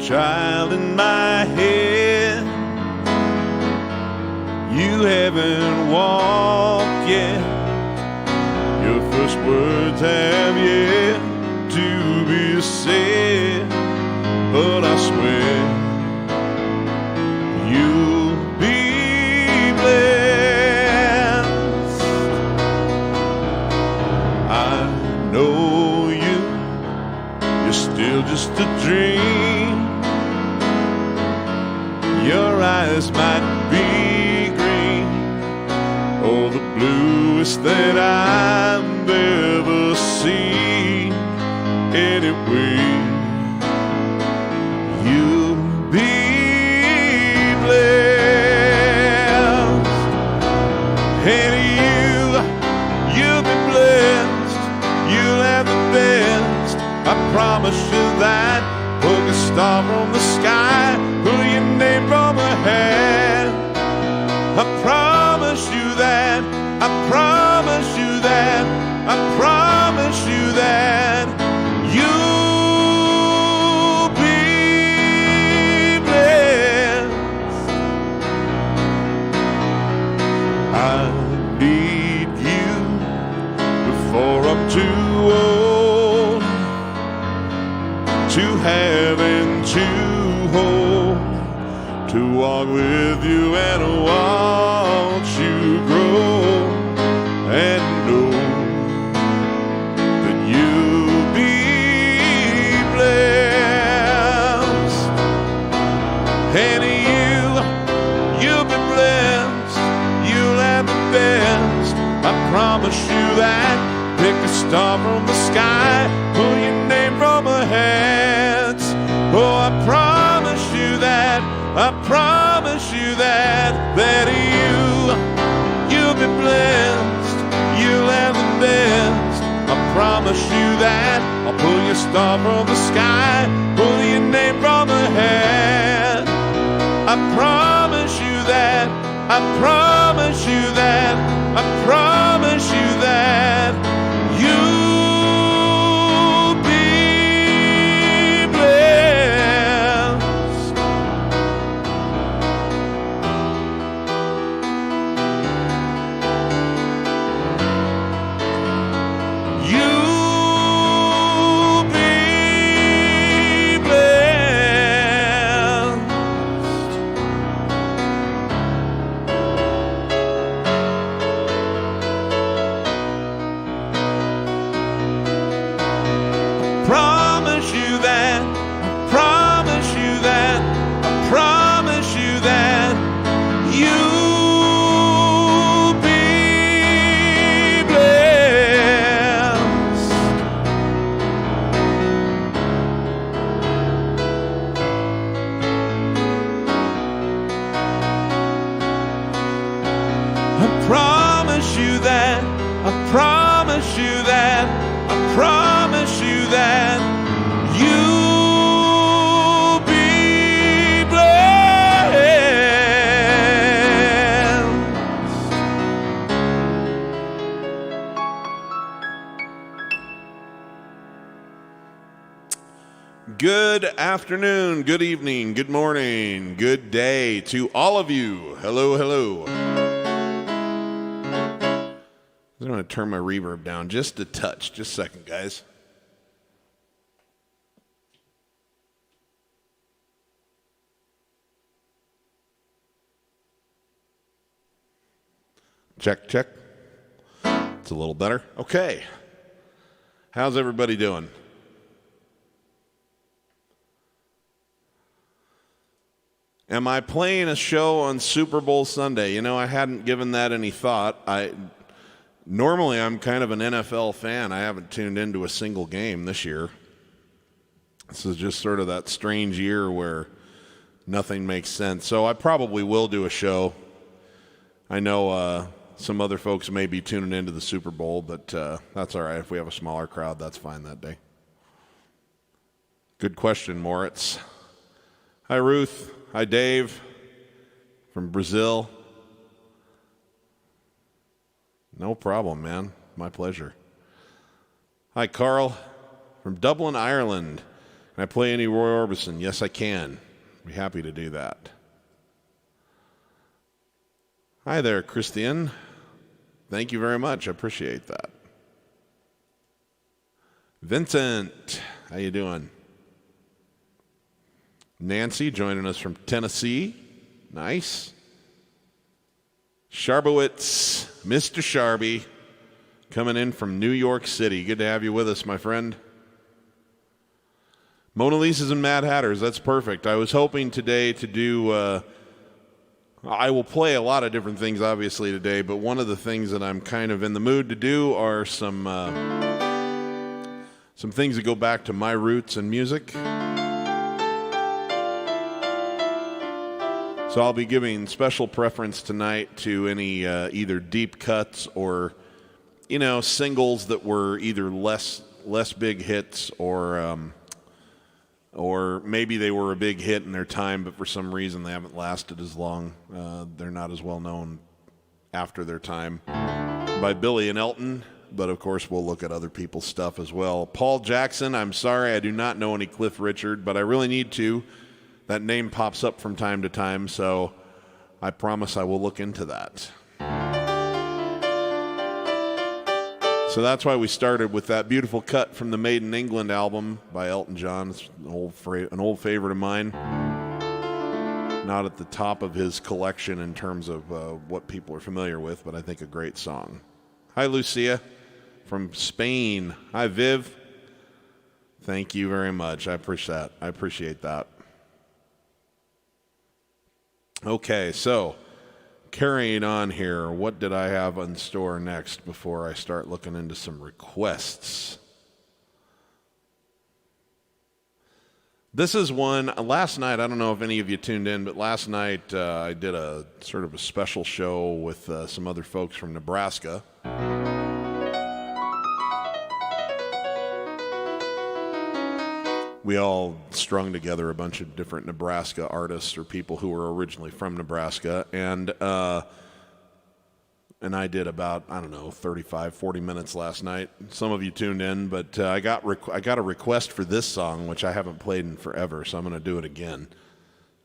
child in my head. You haven't walked yet. Your first words have yet to be said. But I swear you'll be blessed. I know you're still just a dream. Your eyes might be green, or the bluest that I've ever seen. Anyway, you'll be blessed. And you'll be blessed. You'll have the best. I promise you that. Hook a star from the sky, pull your name from a hat. I promise you that. I promise you that. I promise you that. You'll be blessed. I need you before I'm too old to have and to hold, to walk with you and watch you grow, and know that you'll be blessed. And you'll be blessed. You'll have the best. I promise you that. Pick a star from the sky, pull your name from a hat. Oh, I promise you that. I promise you that. That you'll be blessed. You'll have the best. I promise you that. I'll pull your star from the sky, pull your name from a hat. I promise you that. I promise you that. I promise you that. You'll be blessed. You'll be blessed. Promise you that. I promise you that. I promise you that. You'll be blessed. I promise you that. I promise you that. I promise you that. You'll be blessed. Good afternoon, good evening, good morning, good day to all of you. Hello, hello. I'm going to turn my reverb down just a touch. Just a second, guys. Check, check. It's a little better. Okay. How's everybody doing? Am I playing a show on Super Bowl Sunday? You know, I hadn't given that any thought. Normally, I'm kind of an NFL fan. I haven't tuned into a single game this year. This is just sort of that strange year where nothing makes sense. So I probably will do a show. I know some other folks may be tuning into the Super Bowl, but that's all right. If we have a smaller crowd, that's fine that day. Good question, Moritz. Hi, Ruth. Hi, Dave from Brazil. No problem, man. My pleasure. Hi, Carl from Dublin, Ireland. Can I play any Roy Orbison? Yes, I can. Be happy to do that. Hi there, Christian. Thank you very much. I appreciate that. Vincent, how you doing? Nancy joining us from Tennessee. Nice. Sharbowitz, Mr. Sharby, coming in from New York City. Good to have you with us, my friend. Mona Lisa's and Mad Hatters, that's perfect. I was hoping today to do, I will play a lot of different things obviously today, but one of the things that I'm kind of in the mood to do are some things that go back to my roots in music. So I'll be giving special preference tonight to any either deep cuts or, singles that were either less big hits or maybe they were a big hit in their time, but for some reason they haven't lasted as long. They're not as well known after their time. By Billy and Elton, but of course we'll look at other people's stuff as well. Paul Jackson, I'm sorry I do not know any Cliff Richard, but I really need to. That name pops up from time to time, so I promise I will look into that. So that's why we started with that beautiful cut from the Made in England album by Elton John. It's an old favorite of mine. Not at the top of his collection in terms of what people are familiar with, but I think a great song. Hi, Lucia from Spain. Hi, Viv. Thank you very much. I appreciate that. Okay, so carrying on here, what did I have in store next before I start looking into some requests? This is one, last night, I don't know if any of you tuned in, but last night I did a sort of a special show with some other folks from Nebraska. We all strung together a bunch of different Nebraska artists or people who were originally from Nebraska, and I did about, 35, 40 minutes last night. Some of you tuned in, but I got a request for this song, which I haven't played in forever, so I'm going to do it again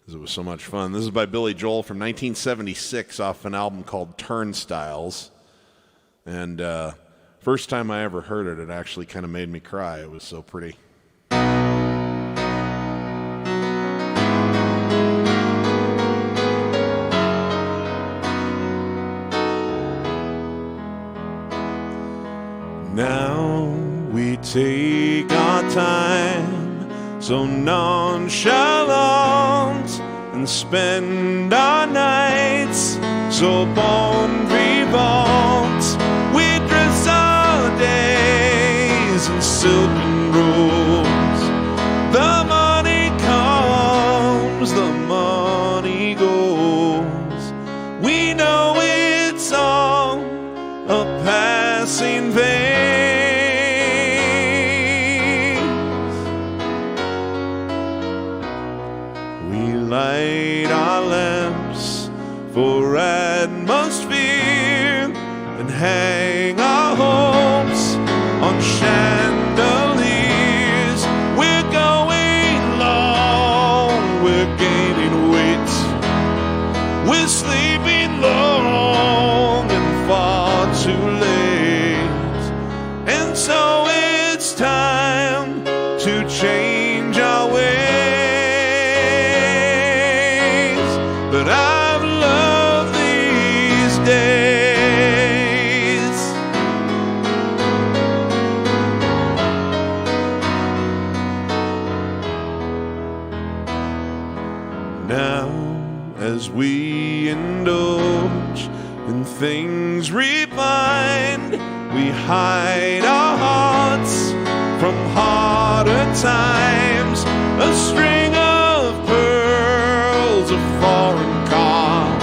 because it was so much fun. This is by Billy Joel from 1976 off an album called Turnstiles, and first time I ever heard it, it actually kind of made me cry. It was so pretty. Now we take our time so nonchalant and spend our nights so bon vivant. We dress our days in silken robes. The money comes, the money goes. We know it's all a passing phase. Light our lamps for atmosphere and hang our hopes on chandeliers. We're going long, we're gaining weight, we're sleeping long and far too late, and so it's time to change our ways. But I've loved these days. Now, as we indulge in things refined, we hide our hearts from harder times. A string of pearls, a foreign car.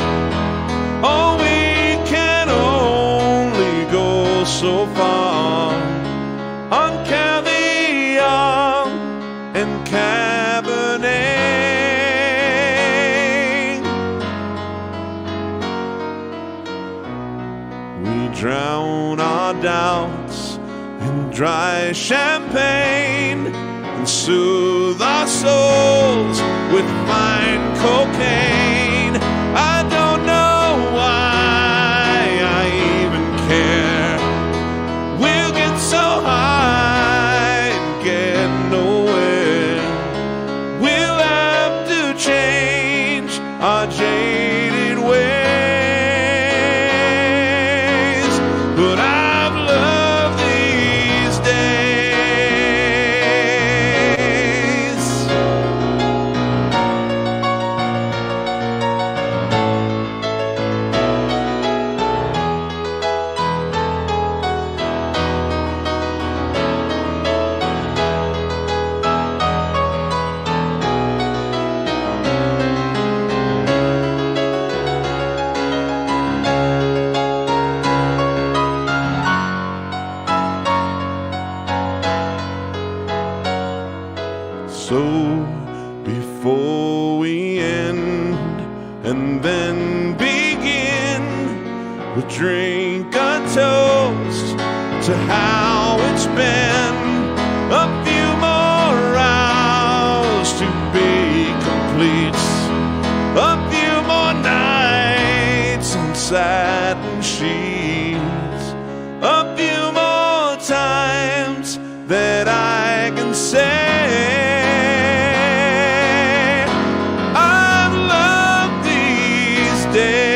Oh, we can only go so far on caviar and Cabernet. We drown our doubts in dry champagne and soothe our souls with fine cocaine. I don't know why I even care. We'll get so high and get nowhere. We'll have to change our jaded ways, but I've loved these days. So before we end and then begin, we'll drink a toast to how it's been. A few more hours to be complete. A few more nights on satin sheets. A few more times that I can say I've loved these days.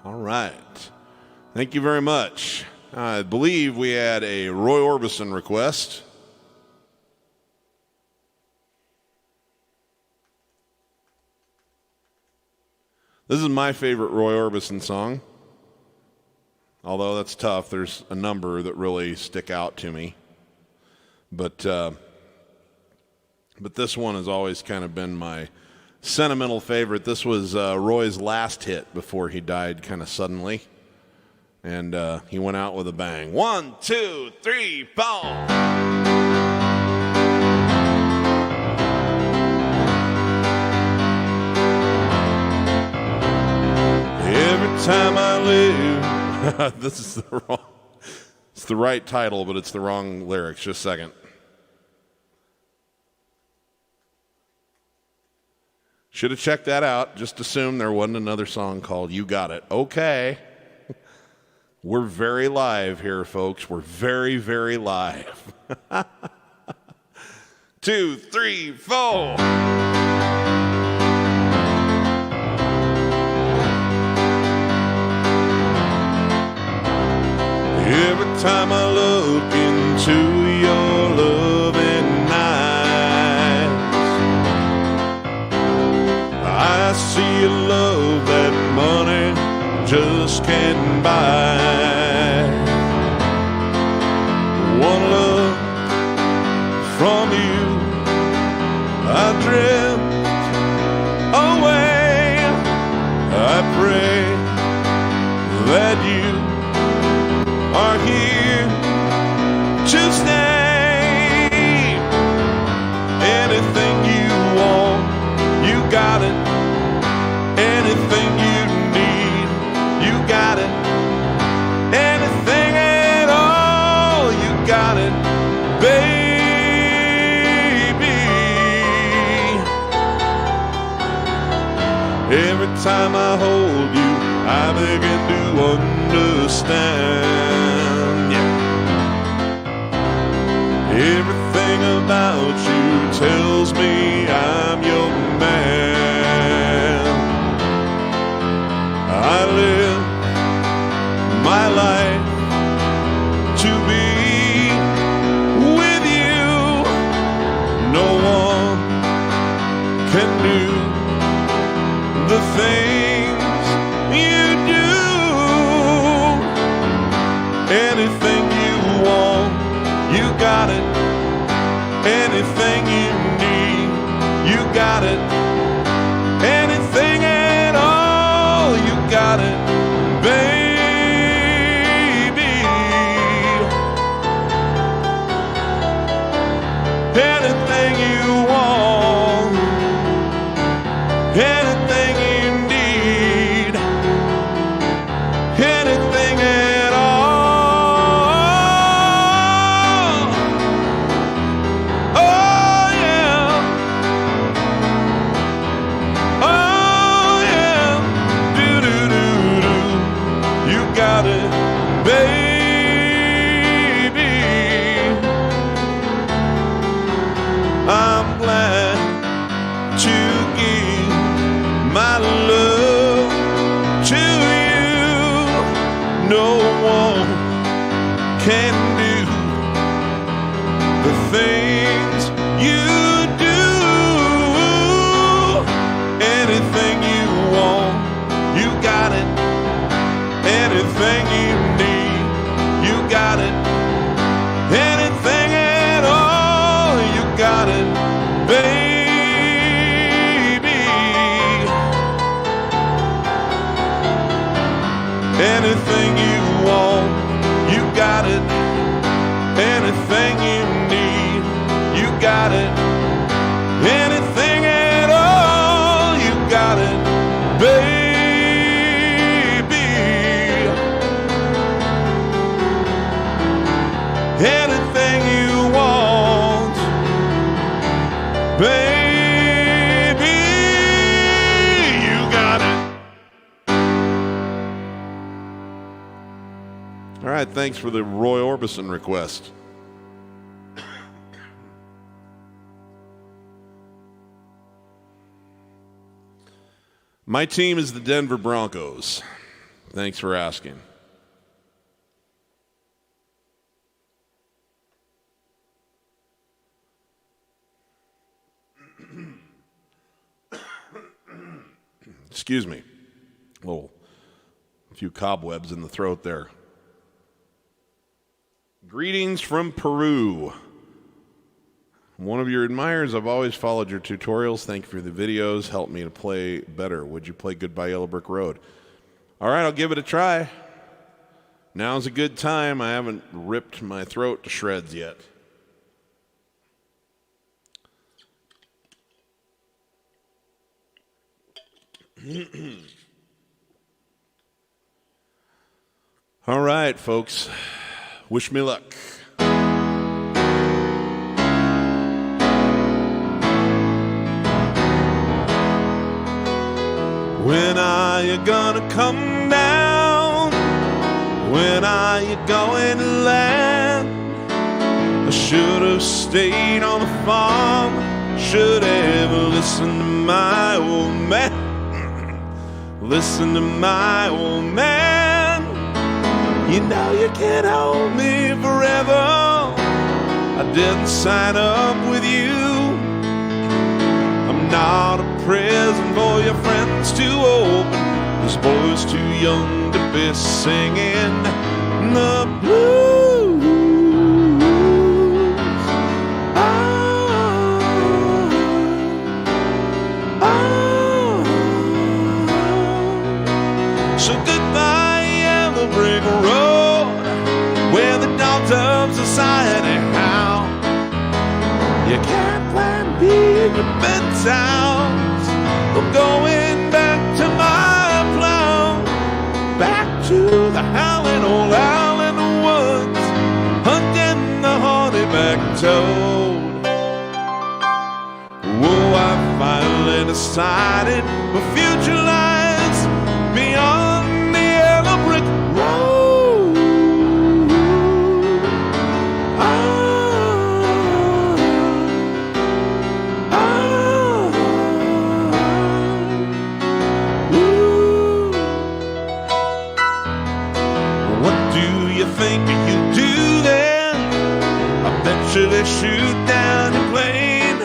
All right. Thank you very much. I believe we had a Roy Orbison request. This is my favorite Roy Orbison song. Although that's tough, there's a number that really stick out to me. But this one has always kind of been my sentimental favorite. This was Roy's last hit before he died kind of suddenly. And he went out with a bang. 1, 2, 3, 4. Every time I live. This is the wrong. It's the right title, but it's the wrong lyrics. Just a second. Should have checked that out. Just assume there wasn't another song called You Got It. Okay. We're very live here, folks. We're very, very live. 2, 3, 4. Every time I look into your loving eyes, I see a love that money just can't buy. One look from you, I drift away. I pray that you are here to stay. Anything you want, you got it. Anything you need, you got it. Anything at all, you got it, baby. Every time I hold you, I begin to understand. Yeah. Everything about you tells me I'm your man. I live my life to be with you. No one can do the things you do. Anything you want, you got it. Anything you need, you got it. Anything at all, you got it, baby. anything you need, anything at all. Oh yeah, oh yeah, do do do do. You got it, baby. I'm glad to give my love to you. No one can do the things you do. Anything you want, you got it. Anything you need, you got it. Anything at all, you got it, baby. Anything you want, you got it. Anything you need, you got it. Anything at all, you got it, baby. Anything you want, baby, you got it. All right, thanks for the Roy Orbison request. My team is the Denver Broncos. Thanks for asking. Excuse me. A few cobwebs in the throat there. Greetings from Peru. One of your admirers. I've always followed your tutorials. Thank you for the videos. Help me to play better. Would you play Goodbye Yellow Brick Road? All right, I'll give it a try. Now's a good time. I haven't ripped my throat to shreds yet. All right, folks. Wish me luck. When are you gonna come down? When are you going to land? I should have stayed on the farm. Should have listened to my old man. Listen to my old man. You know you can't hold me forever. I didn't sign up with you. I'm not a prison for your friends to open. This boy's too young to be singing the blues. So goodbye, yellow brick road, where the dogs of society howl. You can't plan B in your bedtowns. I'm going back to my plow, back to the howling old owl in the woods, hunting the honeyback toad. Whoa, I finally decided my future lies beyond the yellow brick road. What do you think you do then? I bet you they shoot down your plane.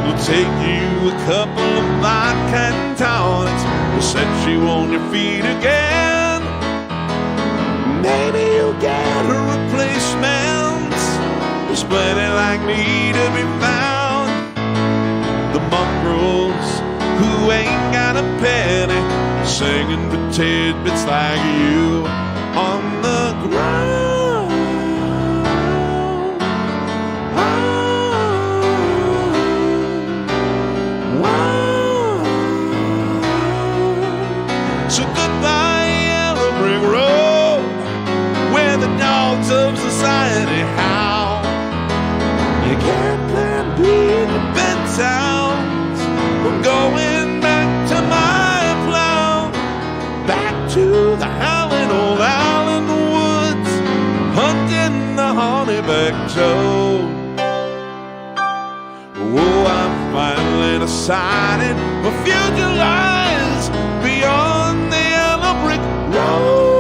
We'll take you a couple of vodka and tonics. We'll set you on your feet again. Maybe you'll get a replacement. There's plenty like me to be found. The mongrels who ain't got a penny, singing for tidbits like you on the ground. society how you can't plan B to bed towns. I'm going back to my plow, back to the howling old owl in the woods, hunting the honeyback toad. Oh, I'm finally decided my future lies beyond the yellow brick road.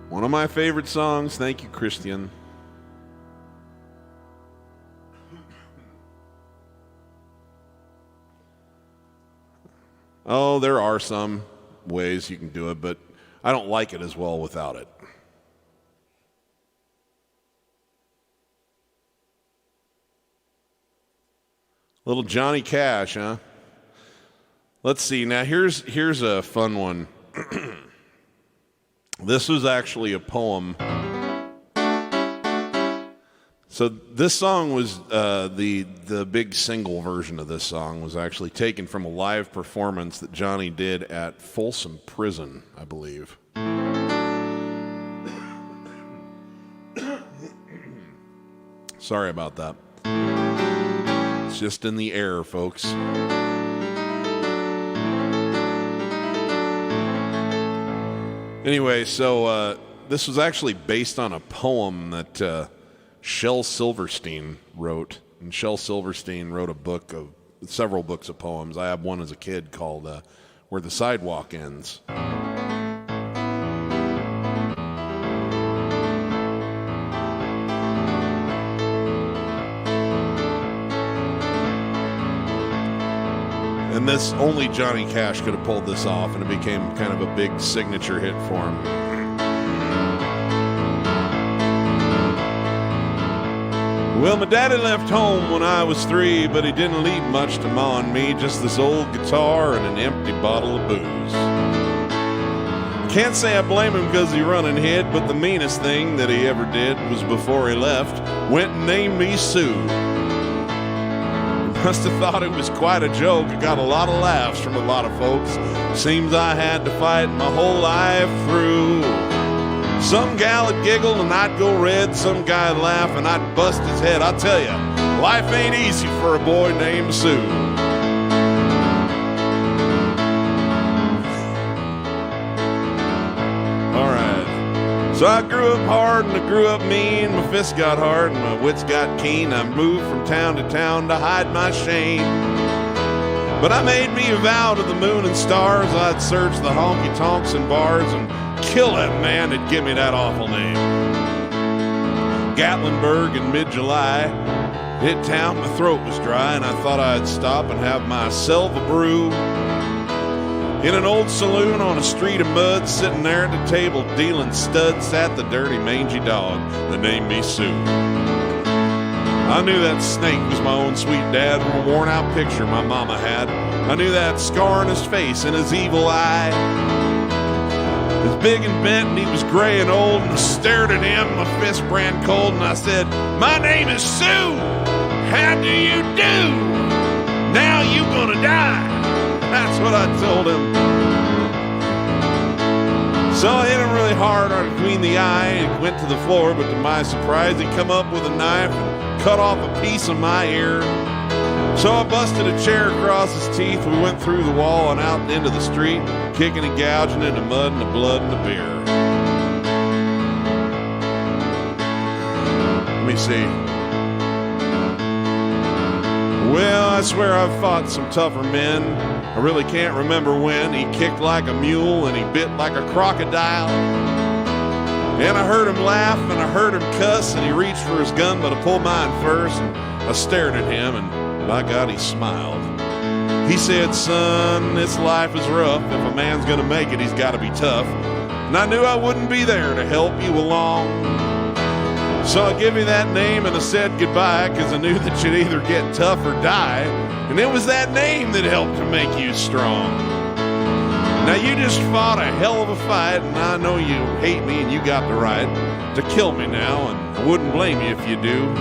One of my favorite songs. Thank you, Christian. Oh, there are some ways you can do it, but I don't like it as well without it. Little Johnny Cash, huh? Let's see. Now, here's a fun one. This was actually a poem. So this song was the big single version of this song was actually taken from a live performance that Johnny did at Folsom Prison, I believe. Sorry about that. It's just in the air, folks. Anyway, so this was actually based on a poem that Shel Silverstein wrote. And Shel Silverstein wrote several books of poems. I have one as a kid called Where the Sidewalk Ends. And this, only Johnny Cash could have pulled this off, and it became kind of a big signature hit for him. Well, my daddy left home when I was 3, but he didn't leave much to ma and me, just this old guitar and an empty bottle of booze. Can't say I blame him because he run and hid, but the meanest thing that he ever did was before he left, went and named me Sue. Must have thought it was quite a joke. I got a lot of laughs from a lot of folks. Seems I had to fight my whole life through. Some gal would giggle and I'd go red. Some guy'd laugh and I'd bust his head. I'll tell you, life ain't easy for a boy named Sue. Alright. So I grew up hard and I grew up mean. My fists got hard and my wits got keen. I moved from town to town to hide my shame. But I made me a vow to the moon and stars. I'd search the honky-tonks and bars and kill that man that give me that awful name. Gatlinburg in mid-July. Hit town, my throat was dry, and I thought I'd stop and have myself a brew. In an old saloon on a street of mud, sitting there at the table dealing studs, sat the dirty mangy dog that named me Sue. I knew that snake was my own sweet dad from a worn-out picture my mama had. I knew that scar on his face and his evil eye. He was big and bent and he was gray and old, and I stared at him, my fist ran cold, and I said, "My name is Sue. How do you do? Now you gonna die." That's what I told him. So I hit him really hard on between the eye and went to the floor, but to my surprise he come up with a knife and cut off a piece of my ear. So I busted a chair across his teeth. We went through the wall and out into the street, kicking and gouging in the mud and the blood and the beer. Let me see. Well, I swear I've fought some tougher men. I really can't remember when. He kicked like a mule and he bit like a crocodile. And I heard him laugh and I heard him cuss, and he reached for his gun, but I pulled mine first. And I stared at him, and by God, he smiled. He said, "Son, this life is rough. If a man's gonna make it, he's gotta be tough." And I knew I wouldn't be there to help you along. So I give you that name and I said goodbye, because I knew that you'd either get tough or die. And it was that name that helped to make you strong. Now you just fought a hell of a fight, and I know you hate me and you got the right to kill me now, and I wouldn't blame you if you do.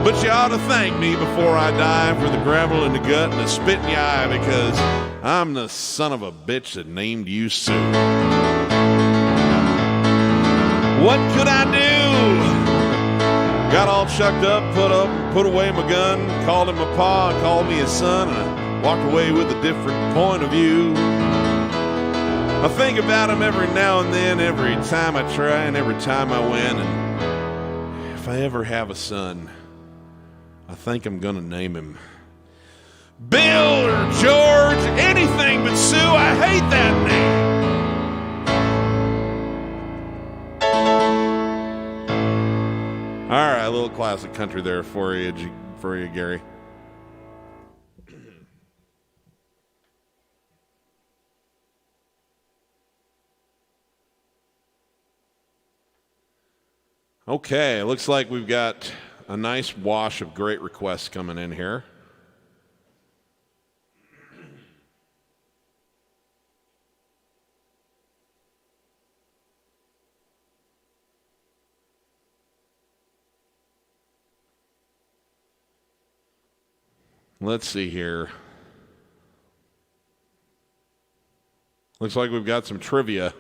But you ought to thank me before I die for the gravel in the gut and the spit in your eye, because I'm the son of a bitch that named you Sue. What could I do? Got all chucked up, put away my gun, called him my pa, called me his son, and I walked away with a different point of view. I think about him every now and then, every time I try and every time I win, and if I ever have a son, I think I'm gonna name him Bill or George, anything but Sue. I hate that name. All right, a little classic country there for you, Gary. Okay, looks like we've got a nice wash of great requests coming in here. Let's see here. Looks like we've got some trivia.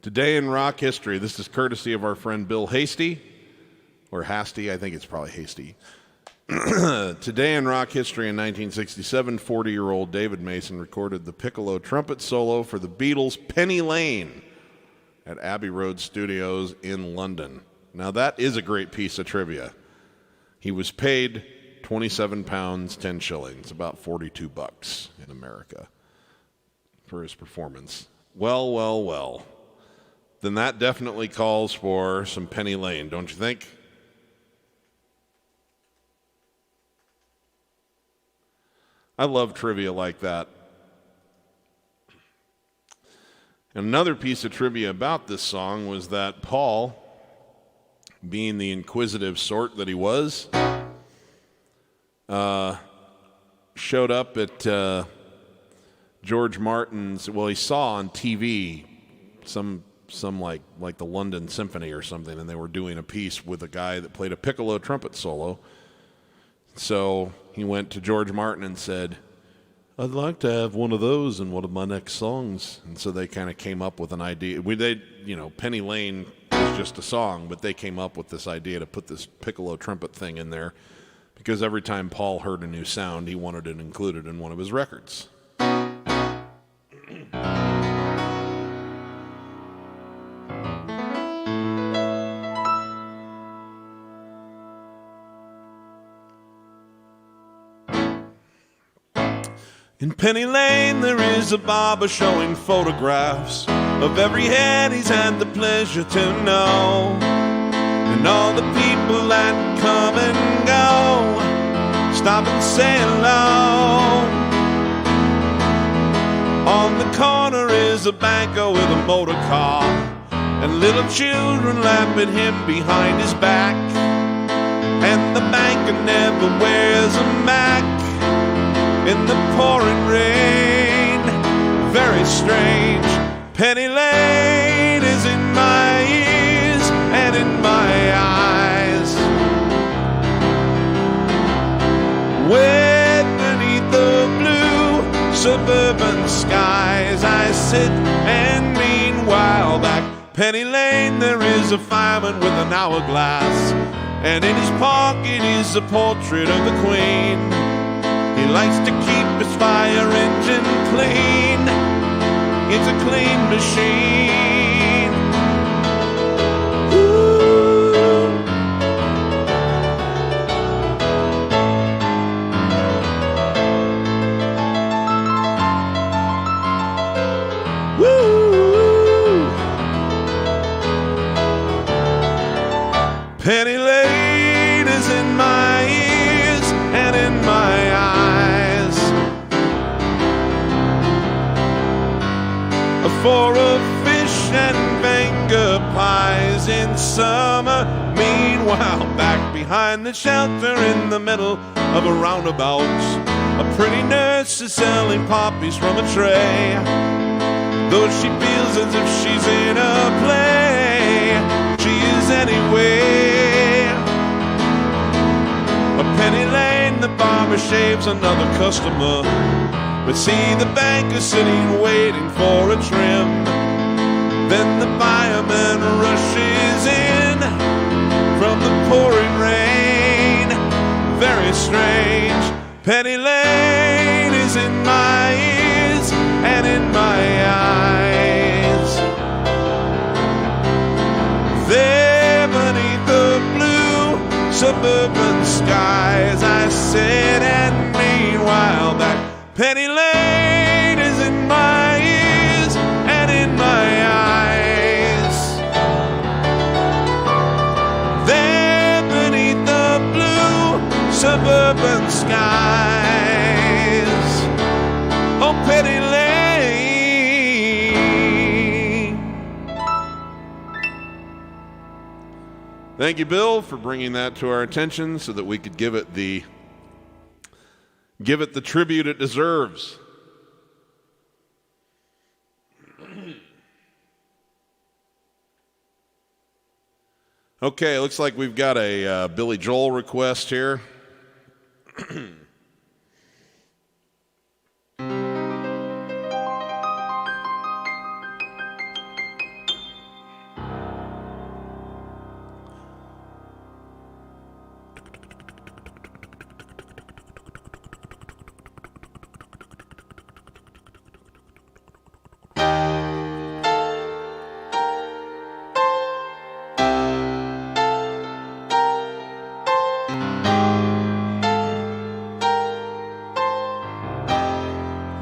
Today in rock history, this is courtesy of our friend Bill Hasty, or Hasty, I think it's probably Hasty. Today in rock history in 1967, 40-year-old David Mason recorded the piccolo trumpet solo for the Beatles' Penny Lane at Abbey Road Studios in London. Now that is a great piece of trivia. He was paid 27 pounds, 10 shillings, about 42 bucks in America for his performance. Well, well, well. Then that definitely calls for some Penny Lane, don't you think? I love trivia like that. Another piece of trivia about this song was that Paul, being the inquisitive sort that he was, showed up at George Martin's, well, he saw on TV some like the London Symphony or something, and they were doing a piece with a guy that played a piccolo trumpet solo. So he went to George Martin and said, I'd like to have one of those in one of my next songs. And so they kind of came up with an idea. Penny Lane is just a song, but they came up with this idea to put this piccolo trumpet thing in there, because every time Paul heard a new sound, he wanted it included in one of his records. In Penny Lane there is a barber showing photographs of every head he's had the pleasure to know, and all the people that come and go stop and say hello. On the corner is a banker with a motor car, and little children laugh at him behind his back, and the banker never wears a mask in the pouring rain. Very strange. Penny Lane is in my ears and in my eyes. Way beneath the blue suburban skies, I sit and meanwhile back Penny Lane there is a fireman with an hourglass, and in his pocket is a portrait of the Queen. He likes to keep his fire engine clean. It's a clean machine. Ooh. Woo. Penny Lane is in my ears and in my eyes. For a fish and finger pies in summer. Meanwhile, back behind the shelter in the middle of a roundabout, A pretty nurse is selling poppies from a tray, though she feels as if she's in a play. She is anyway. A penny lane, the barber shaves another customer, but see the banker sitting waiting for a trim. Then the fireman rushes in from the pouring rain. Very strange. Penny Lane is in my ears and in my eyes. There beneath the blue suburban skies, I said, and meanwhile back, Penny Lane is in my ears and in my eyes. There beneath the blue suburban skies, oh Penny Lane. Thank you, Bill, for bringing that to our attention so that we could give it the tribute it deserves. Okay, looks like we've got a Billy Joel request here.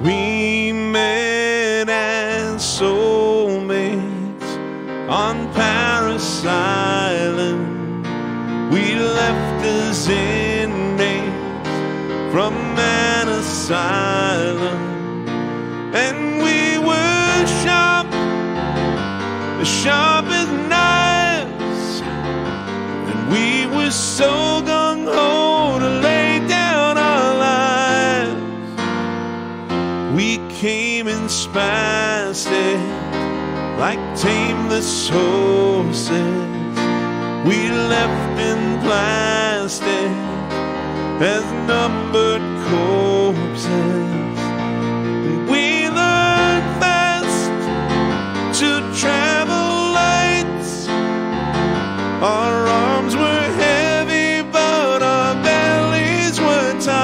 We met as soulmates on Paris Island. We left as inmates from an asylum, and we were sharp as knives, and we were so gung-ho to lay down our lives. We came in spastic, like tameless horses. We left in plastic as numbered corpses. And we learned fast to travel lights. Our arms were heavy, but our bellies were tight.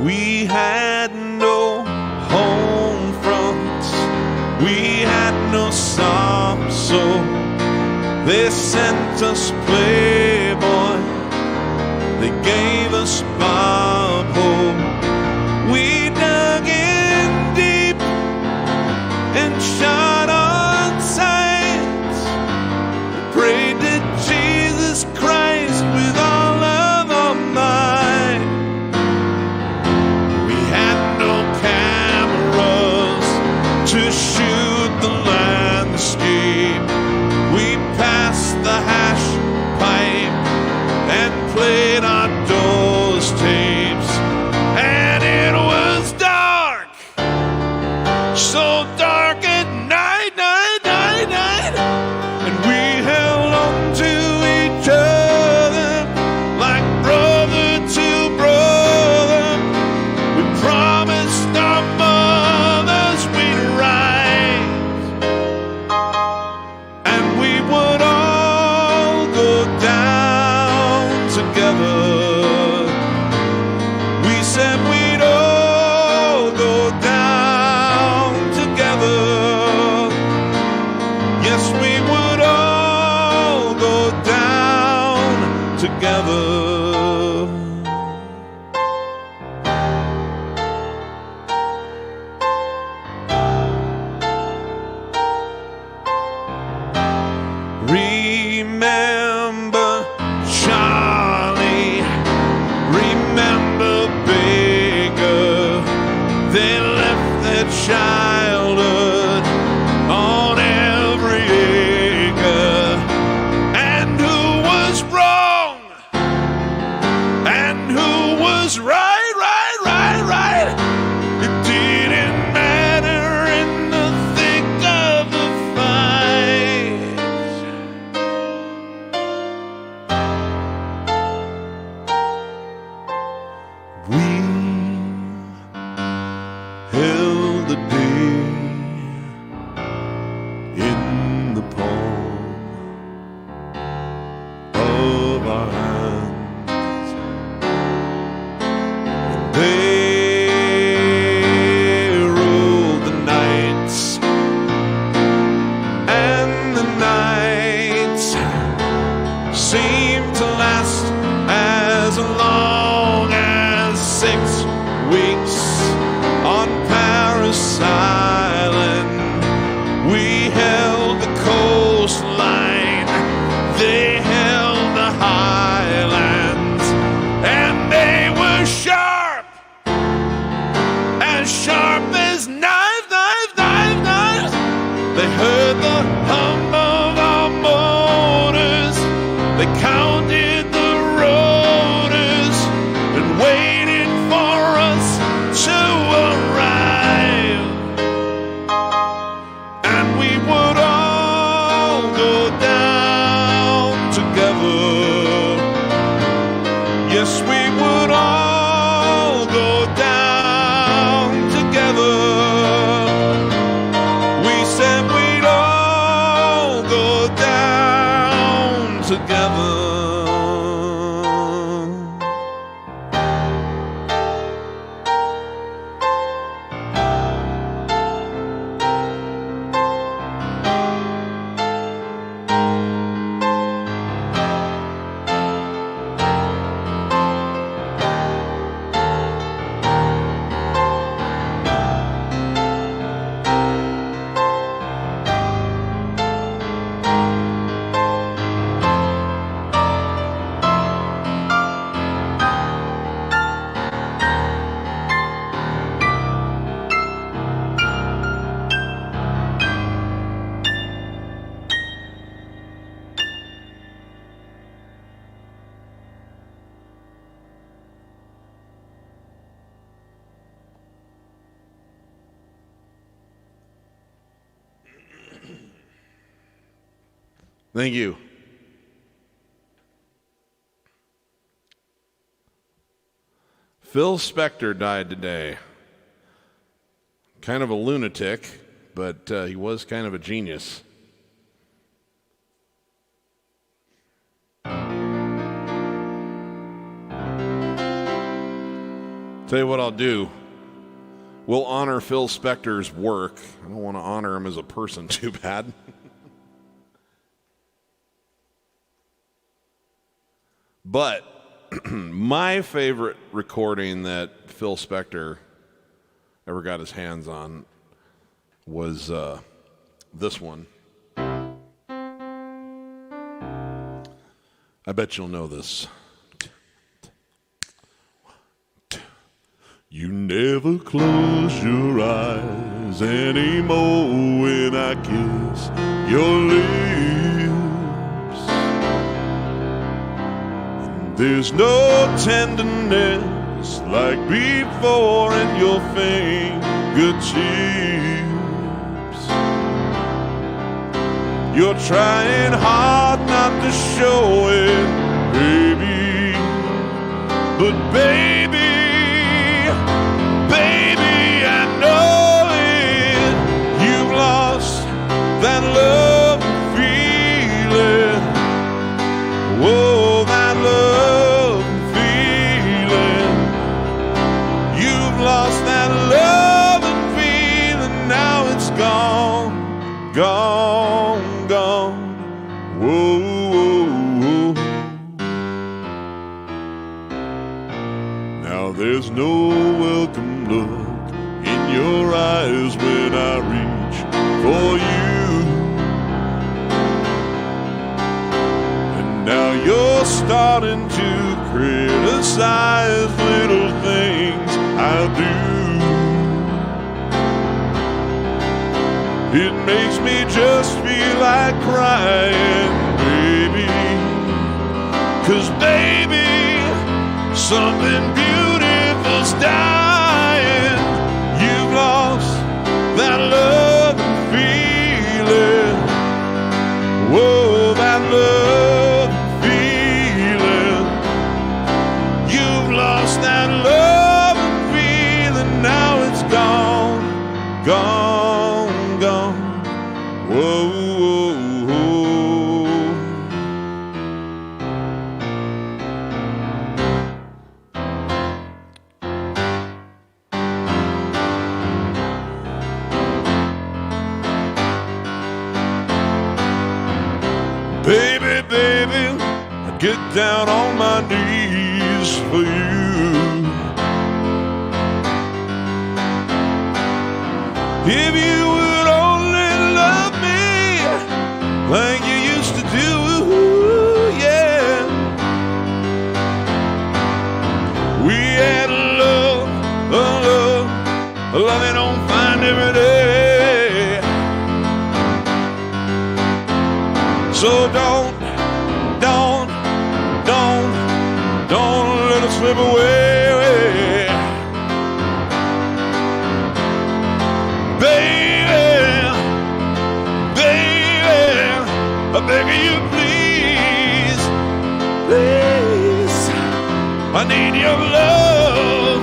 We had no home fronts, we had no sob, so they sent us Playboy, they gave us Bob Hope. We dug in deep and shot on sight, prayed to Jesus Christ with all of our might. To shoot the landscape, we passed the hash pipe and played our Doors tapes, and it was dark, so dark at night, and we held on to each other like brother to brother. We promised our mothers we'd ride was right, right, right, right. It didn't matter in the thick of the fight. We held the day in the palm of our hands. They ruled the nights, and the nights seemed to last as long as 6 weeks on Paris Island. We held the coastline, they held the highlands, and they were sharp as knives, knives, knives, knives. They heard the hum of our motors, they counted the rotors and waited for us to arrive. And we would all go down together. Yes, we would all go down together. We said we'd all go down together. Thank you. Phil Spector died today. Kind of a lunatic, but he was kind of a genius. Tell you what I'll do. We'll honor Phil Spector's work. I don't want to honor him as a person too bad. But my favorite recording that Phil Spector ever got his hands on was this one. I bet you'll know this. You never close your eyes anymore when I kiss your lips. And there's no tenderness like before in your fingertips. You're trying hard not to show it, baby. But baby, I know it. You've lost that love feeling. Whoa, that love feeling. You've lost that love feeling. Now it's gone, gone, gone. Whoa, whoa, whoa. Now there's no welcome look in your eyes when I reach for you. And now you're starting to criticize little things I do. It makes me just feel like crying, baby. 'Cause baby, something beautiful it's dying. You've lost that love and feeling. Whoa, that love and feeling. You've lost that love and feeling. Now it's gone, gone, gone. Whoa, whoa, whoa. Baby, baby, I get down on my knees for you. If you would only love me like you used to do, yeah. We had a love they don't find every day. So don't let it slip away. Baby, I beg of you, please, please. I need your love.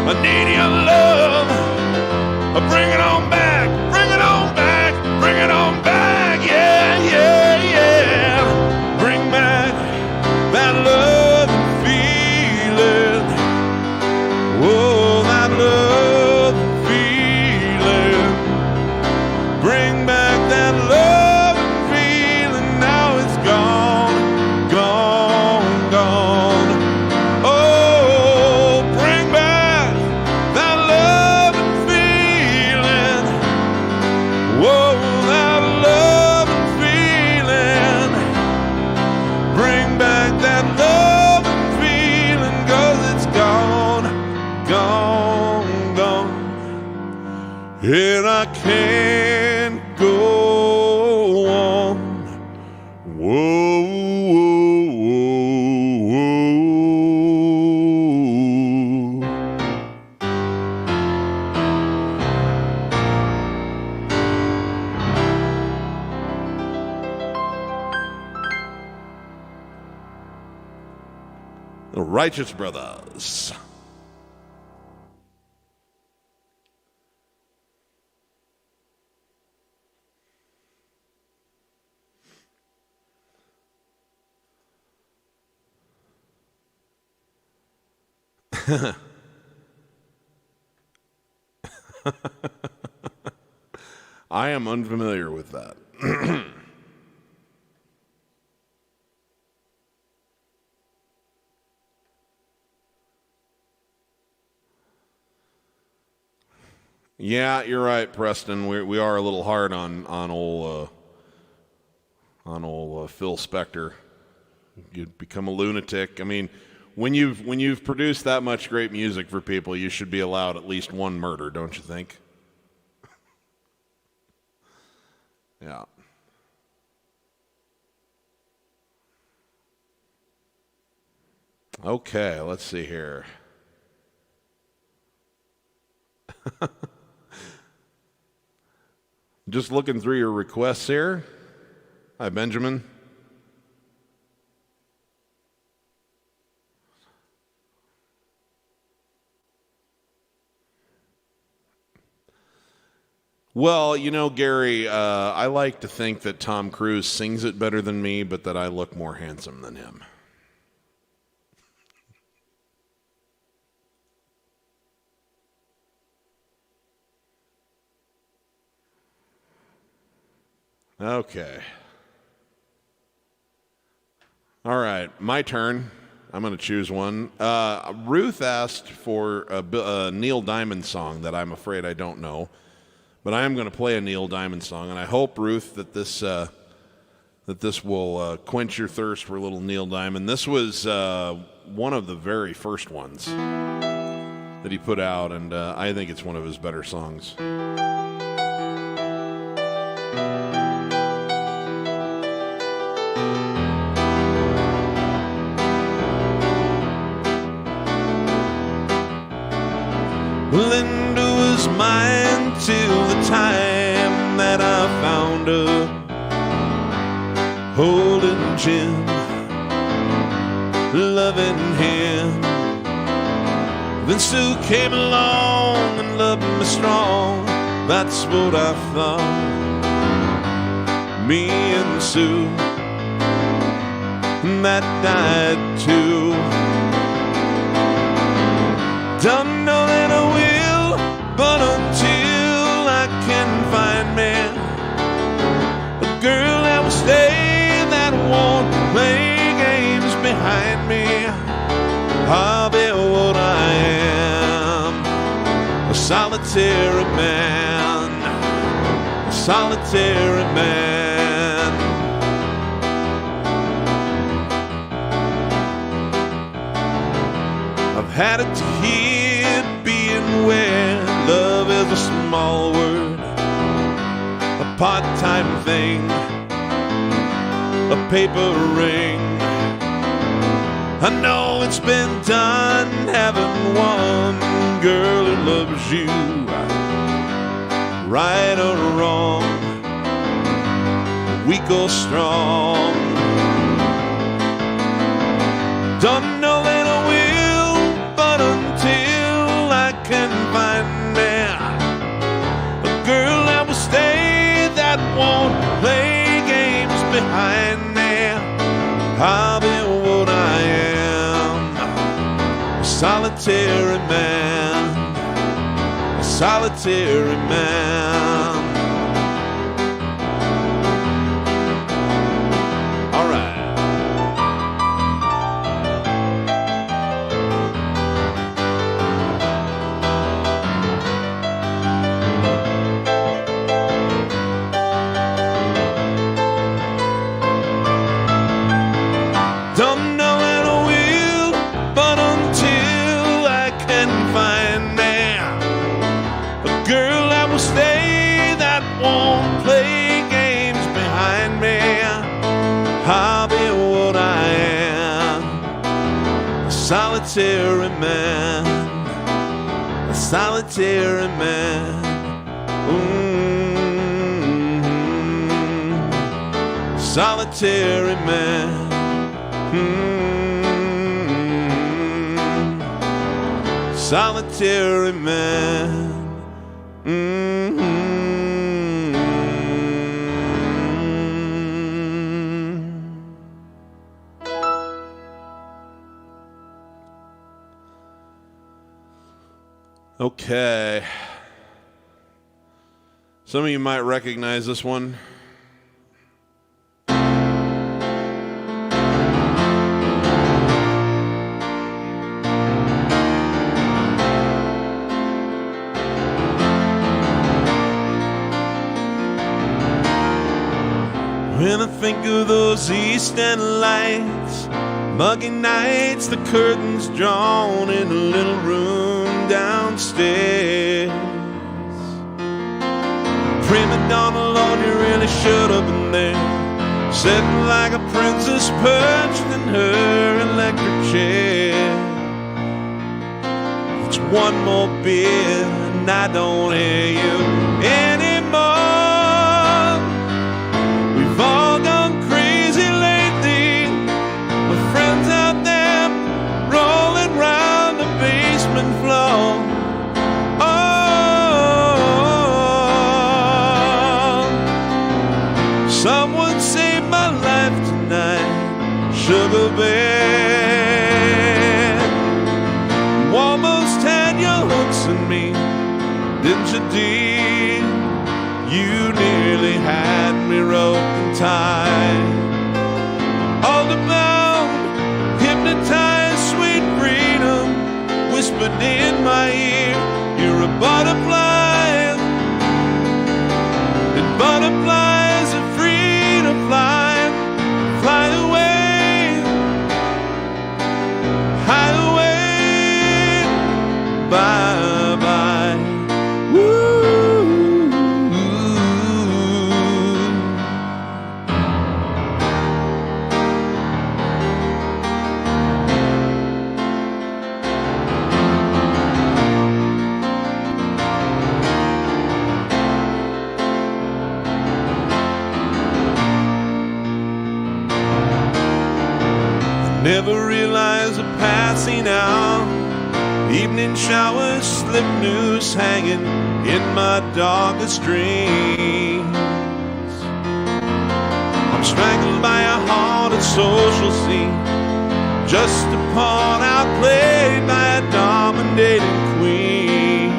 I need your love. Bring it on back. Bring it on back. Bring it on back. Yeah, yeah, yeah. Bring back that love and feeling. Whoa, that love and feeling. Bring back that love and feeling. Now it's gone, gone, gone. Oh, bring back that love and feeling. Whoa, that love and feeling. Bring back that love and feeling, 'cause it's gone, gone, gone. And I can't go on. Whoa, whoa, whoa. The Righteous Brothers. I am unfamiliar with that. Yeah, you're right, Preston. We are a little hard on old Phil Spector. You'd become a lunatic. I mean, when you've produced that much great music for people, you should be allowed at least one murder, don't you think? Yeah. Okay, let's see here. Just looking through your requests here. Hi, Benjamin. Well, you know, Gary, I like to think that Tom Cruise sings it better than me, but that I look more handsome than him. Okay. All right, my turn. I'm going to choose one. Ruth asked for a Neil Diamond song that I'm afraid I don't know, but I am going to play a Neil Diamond song, and I hope, Ruth, that this will quench your thirst for a little Neil Diamond. This was one of the very first ones that he put out, and I think it's one of his better songs. Linda was mine till the time that I found her holding Jim, loving him. Then Sue came along and loved me strong. That's what I thought. Me and Sue, and that died too. Don't know that I will, but until I can find me a girl that will stay, that won't play games behind me, I'll be what I am, a solitary man, a solitary man. I've had it to hear being where love is a small word, a part-time thing, a paper ring. I know it's been done having one girl who loves you, right or wrong, weak or strong. Don't know that I will, but until I can find me a girl that will stay, that won't play games behind me, I'll be what I am, a solitary man, a solitary man. All right. Don't know that I will, but until I can find me a girl that will stay, that won't play games behind me, I'll be what I am, a solitary man, a solitary man. Solitary man. Solitary man. Okay. Some of you might recognize this one. When I think of those East End lights, muggy nights, the curtains drawn in a little room downstairs. Prima donna, Lord, you really should have been there, sitting like a princess perched in her electric chair. It's one more beer and I don't hear you anymore. We've all gone crazy lately, my friends out there rolling round the basement floor. Oh, someone saved my life tonight, sugar bear. Almost had your hooks in me, didn't you, dear? You nearly had me roped and tied. All bound, hypnotized, sweet freedom whispered in my ear, you're a butterfly, and butterflies are free to fly, fly away, hide away, bye-bye. Woo. passing out. Evening showers, slip noose hanging in my darkest dreams. I'm strangled by a haunted social scene, just a pawn outplayed by a dominating queen.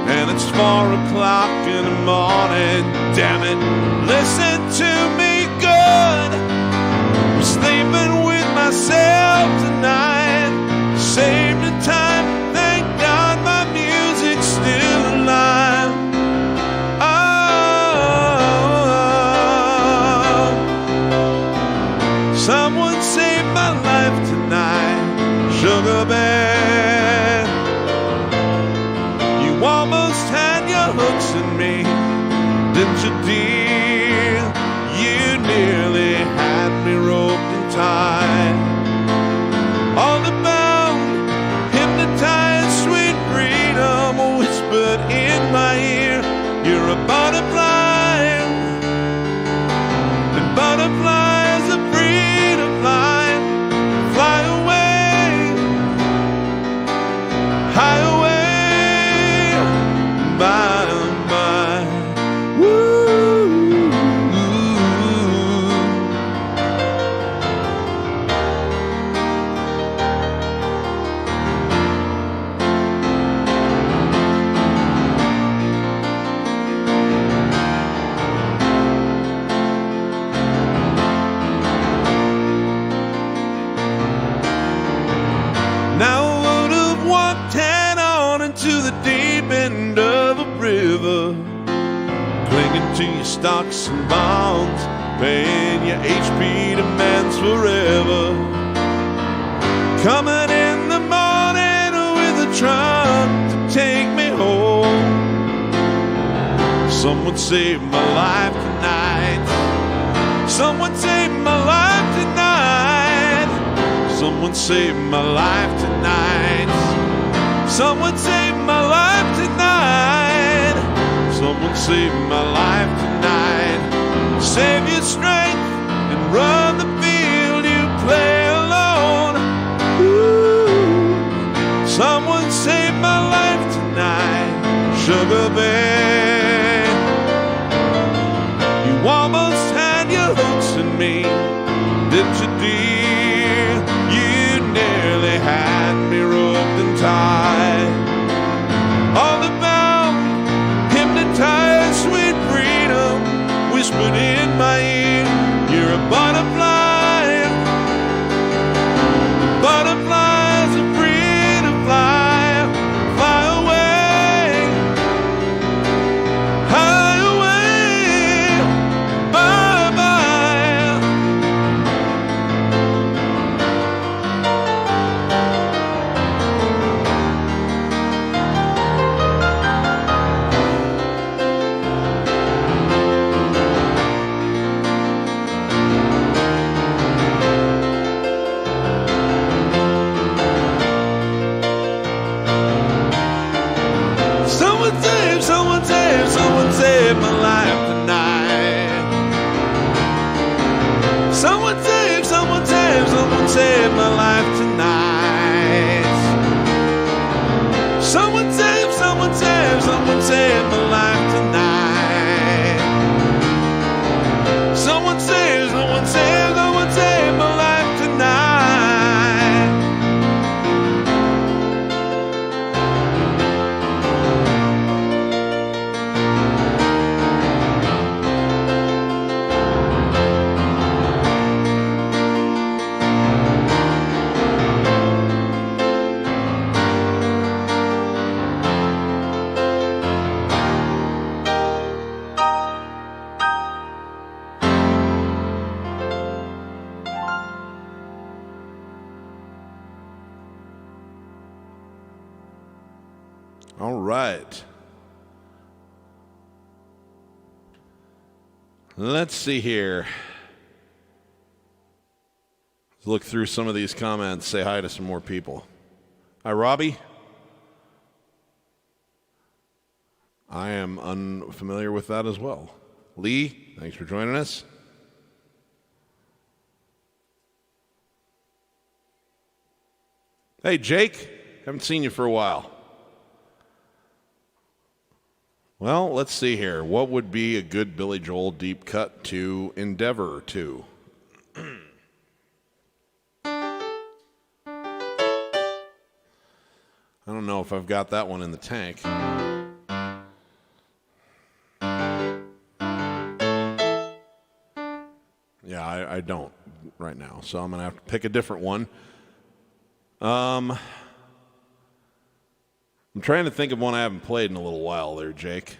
And it's 4 o'clock in the morning, damn it, listen to me good. I'm sleeping with myself tonight, saved the time, thank God my music's still alive. Oh, someone saved my life tonight, sugar bear. You almost had your hooks in me, didn't you, dear? You nearly had me roped and tied. All about hypnotized, sweet freedom whispered in my ear. You're a butterfly, and butterflies are free to fly. Fly away, high away, by and by. Woo. Now I would have walked head on into the deep end of a river, clinging to your stocks and bonds, paying your HP demands forever. Coming in the morning with a truck to take me home. Someone saved my life tonight. Someone saved my life tonight. Someone saved my life tonight. Someone saved my life tonight. Someone saved my life tonight. Save your strength and run the field you play alone. Ooh. Someone saved my life tonight, sugar bear. You almost had your hooks in me, didn't you, dear? You nearly had me roped and tied. All about hypnotized, sweet freedom whispered in my ear. You're a butterfly, the butterflies are free to fly. Fly away, high away, bye bye. Someone saved my life tonight. Someone saved my life tonight. Someone saved my life tonight. Someone saved my life tonight. All right. Let's see here. Let's look through some of these comments, say hi to some more people. Hi, Robbie. I am unfamiliar with that as well. Lee, thanks for joining us. Hey, Jake, haven't seen you for a while. Well, let's see here. What would be a good Billy Joel deep cut to Endeavor to? I don't know if I've got that one in the tank. Yeah, I don't right now, so I'm going to have to pick a different one. I'm trying to think of one I haven't played in a little while there, Jake.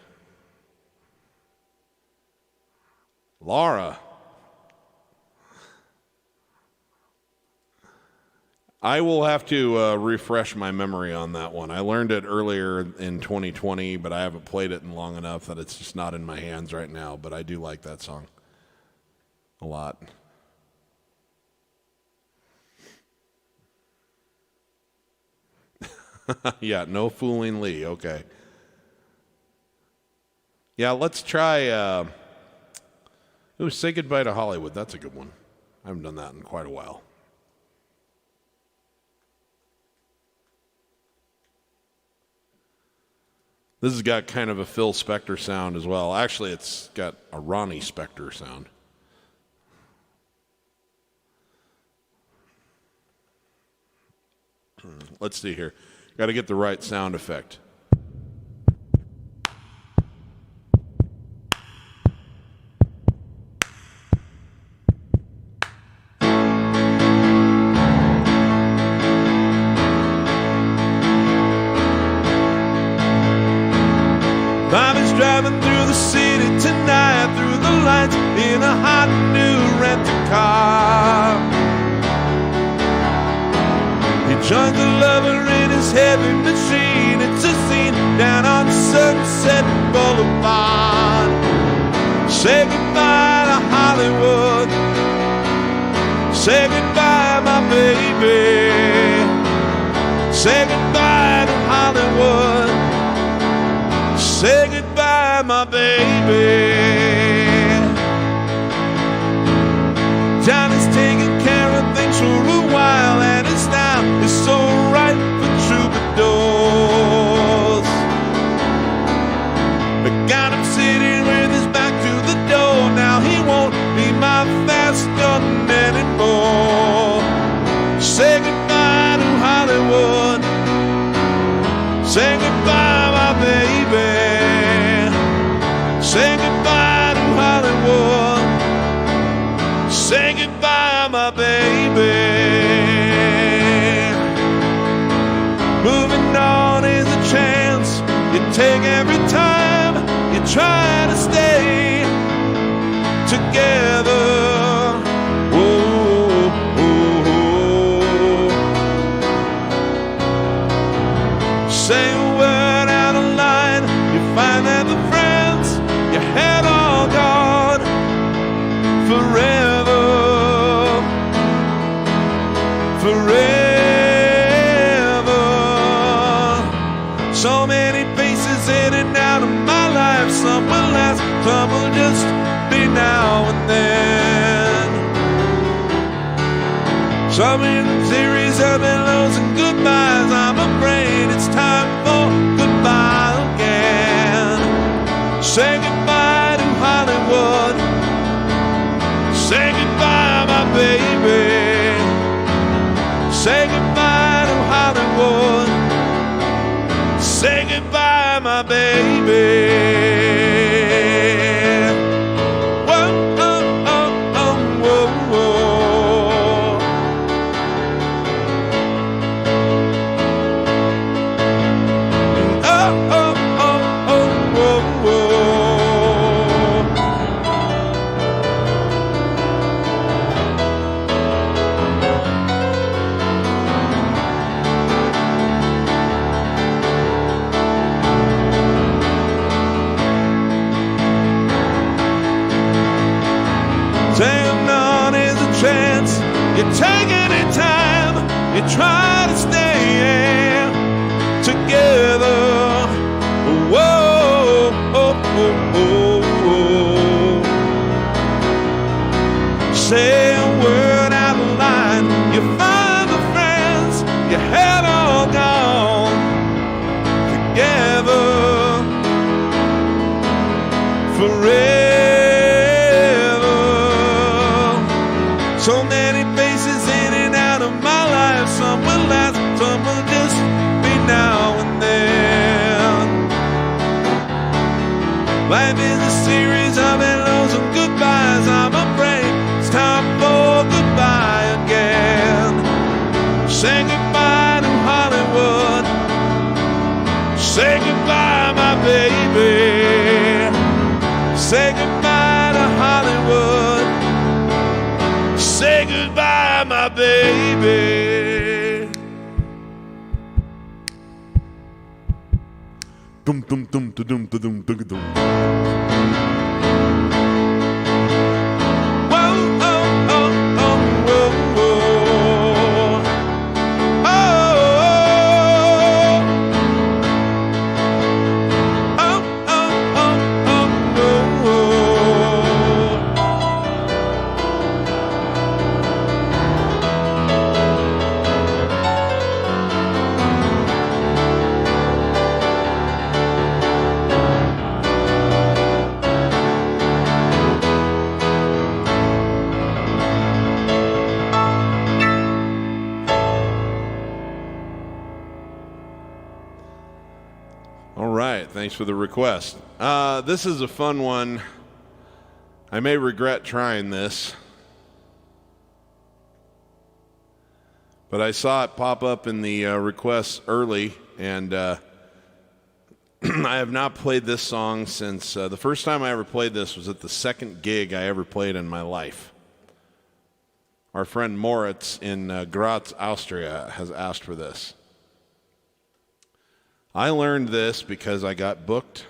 Laura. I will have to refresh my memory on that one. I learned it earlier in 2020, but I haven't played it in long enough that it's just not in my hands right now, but I do like that song a lot. Yeah, no fooling Lee. Okay. Yeah, let's try. Say Goodbye to Hollywood. That's a good one. I haven't done that in quite a while. This has got kind of a Phil Spector sound as well. Actually, it's got a Ronnie Spector sound. Let's see here. Got to get the right sound effect. Bobby's driving through the city tonight, through the lights in a hot new rent-a-car. He joins a lover in his heavy machine. It's a scene down on Sunset Boulevard. Say goodbye to Hollywood. Say goodbye, my baby. Say goodbye to Hollywood. Say goodbye, my baby. Johnny's taking care of things for a while, and his style is so right for troubadours. But got him sitting with his back to the door. Now he won't be my fast gun anymore. Say goodbye to Hollywood. Say goodbye, my baby. Say goodbye to Hollywood. Say goodbye, my baby. Moving on is a chance you take every time you try to stay together. Whoa, whoa, whoa. Say a word out of line, you find that the friends you had all gone forever. Forever. So many faces in and out of my life. Some will last, some will just be now and then. Some in a series of hellos and goodbyes. I'm afraid it's time for goodbye again. Say goodbye to Hollywood. Say goodbye, my baby. Say goodbye to Hollywood. Say goodbye, my baby. Whoa, oh, oh, oh, whoa, whoa. Oh, oh, oh, oh, whoa, whoa. forever. So many faces in and out of my life. Some will last, some will just be now and then. Life is a series of hellos and goodbyes. I'm afraid it's time for goodbye again. Say goodbye to Hollywood. Say goodbye, my baby. Say goodbye to Hollywood. Say goodbye, my baby. Dum dum dum dum dum dum dum dum. Thanks for the request. This is a fun one. I may regret trying this, but I saw it pop up in the requests early, and I have not played this song since the first time I ever played this was at the second gig I ever played in my life. Our friend Moritz in Graz, Austria, has asked for this. I learned this because I got booked.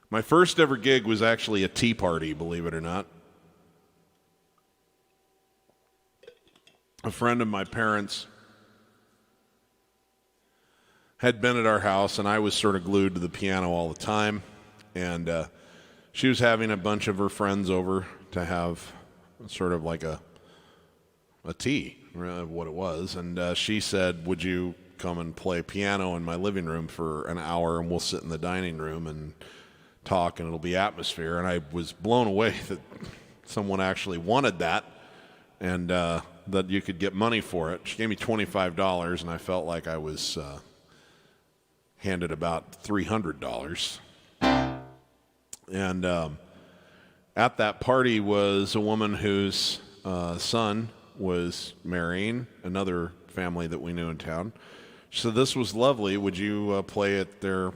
My first ever gig was actually a tea party, believe it or not. A friend of my parents had been at our house, and I was sort of glued to the piano all the time. And she was having a bunch of her friends over to have sort of like a tea, really what it was. And she said, would you come and play piano in my living room for an hour, and we'll sit in the dining room and talk, and it'll be atmosphere. And I was blown away that someone actually wanted that, and that you could get money for it. She gave me $25, and I felt like I was handed about $300. And at that party was a woman whose son was marrying another family that we knew in town. She said, this was lovely. Would you play at their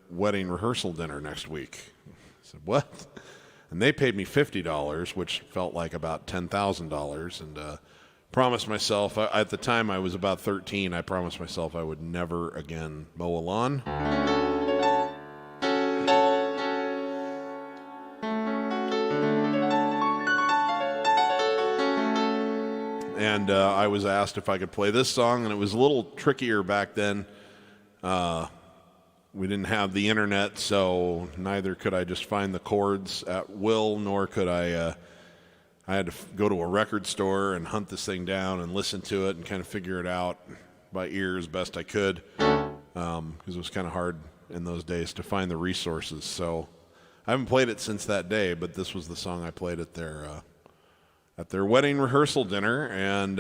wedding rehearsal dinner next week? I said, what? And they paid me $50, which felt like about $10,000. And promised myself, at the time I was about 13, I promised myself I would never again mow a lawn. And I was asked if I could play this song, and it was a little trickier back then. We didn't have the internet, so neither could I just find the chords at will, nor could I had to go to a record store and hunt this thing down and listen to it and kind of figure it out by ear as best I could, because it was kind of hard in those days to find the resources. So I haven't played it since that day, but this was the song I played at their wedding rehearsal dinner, and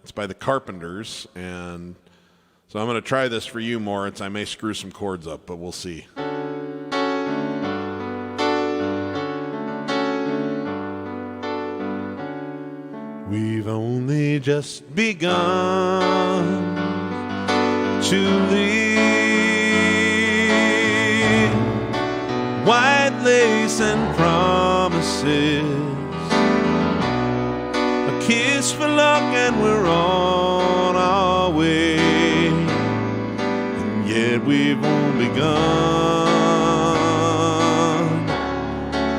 it's by the Carpenters. And so I'm going to try this for you, Moritz. I may screw some chords up, but we'll see. We've only just begun to leave white lace and promises, a kiss for luck, and we're on our way. And yet we've only begun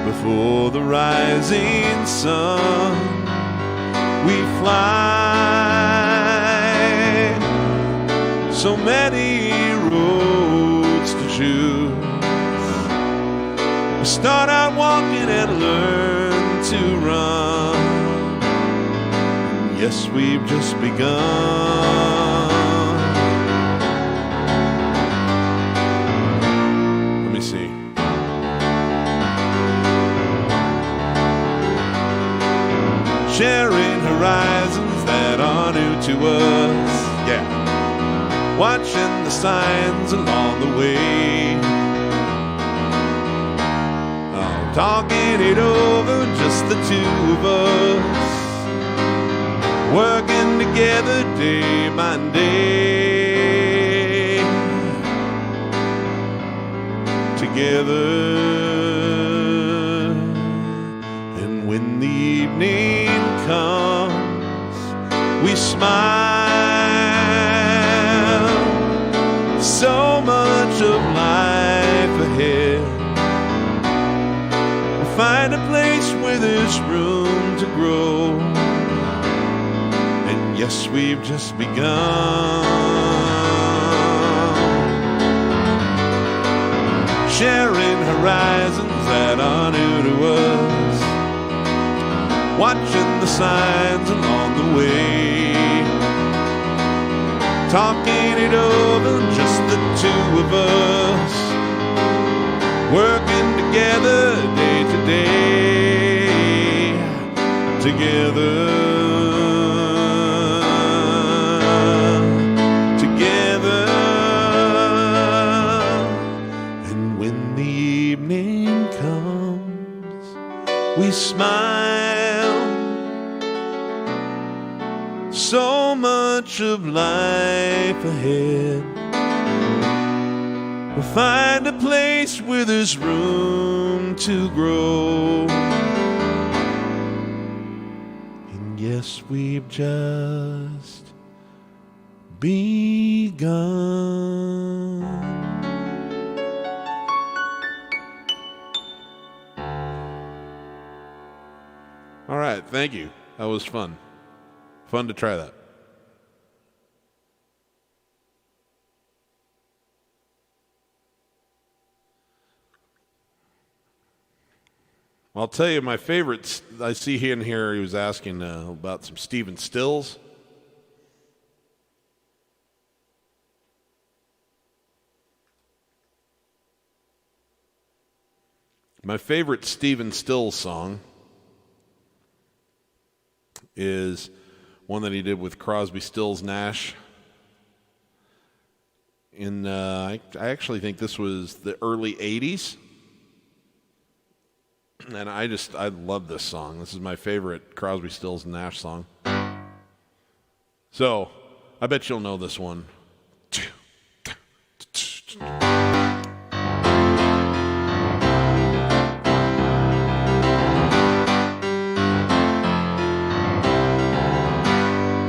before the rising sun. We fly, so many roads to choose. We start out walking and learn to run. Yes, we've just begun. Let me see. to us. Yeah, watching the signs along the way. Oh, talking it over, just the two of us, working together day by day. Together. And when the evening comes, we smile. So much of life ahead. We'll find a place where there's room to grow. And yes, we've just begun. Sharing horizons that are new to us, watching the signs along the way, talking it over, just the two of us, working together day to day, together. We smile. So much of life ahead. We'll find a place where there's room to grow. And yes, we've just begun. All right, thank you. That was fun. Fun to try that. I'll tell you my favorites. I see in here he was asking about some Stephen Stills. My favorite Stephen Stills song is one that he did with Crosby, Stills, Nash. I actually think this was the early 80s. And I love this song. This is my favorite Crosby, Stills, and Nash song. So, I bet you'll know this one.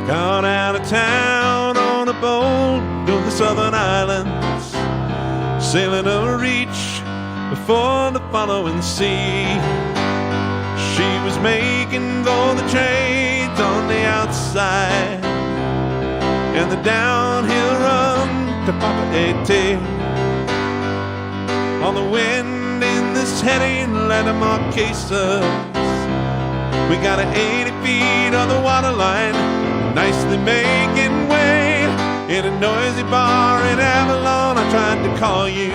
Gone out of town on a boat to the southern islands, sailing a reach before the following sea. She was making all the trades on the outside and the downhill run to Papa Ete. On the wind in this heading land of Marquesas, we got 80 feet on the waterline, nicely making way. In a noisy bar in Avalon, I tried to call you,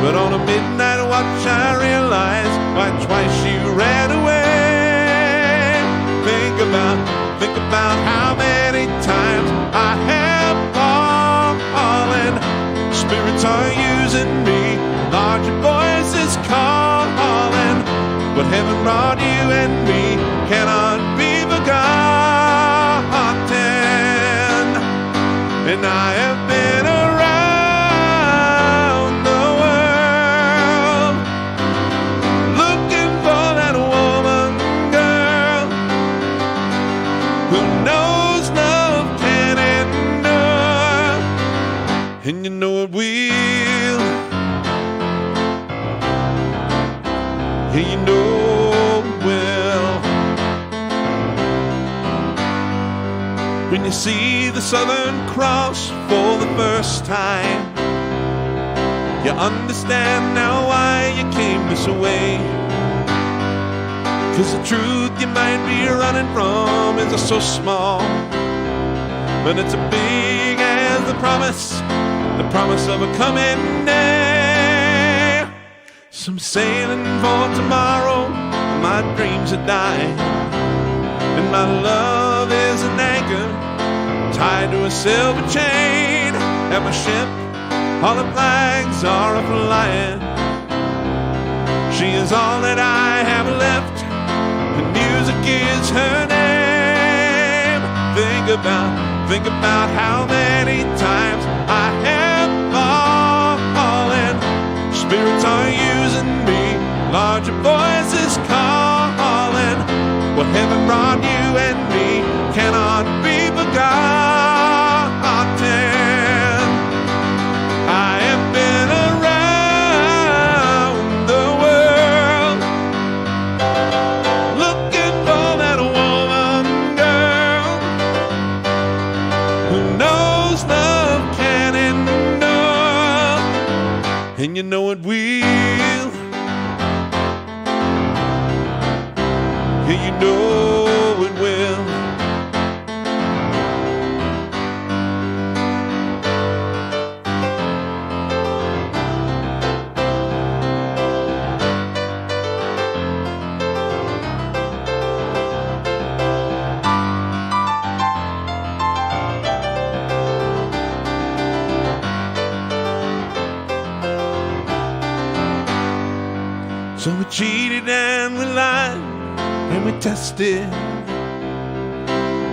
but on a midnight watch I realized why twice you ran away. Think about how many times I have fallen. Spirits are using me, larger voices calling. What heaven brought you and me cannot be forgotten. And I have been around the world looking for that woman, girl, who knows love can endure. And you know it will. Yeah, you know it will. When you see the Southern Cross for the first time, you understand now why you came this way. 'Cause the truth you might be running from is so small, but it's as big as the promise of a coming day. Some sailing for tomorrow, my dreams are dying, and my love is an anchor anchor, tied to a silver chain. At my ship, all the flags are a-flying. She is all that I have left, and music is her name. Think about how many times I have fallen. Spirits are using me, larger voices calling. What heaven brought you and me cannot be forgotten. I have been around the world, looking for that woman, girl, who knows love can endure, and you know it will. Yeah, you know it will. So we cheated and we lied and we tested.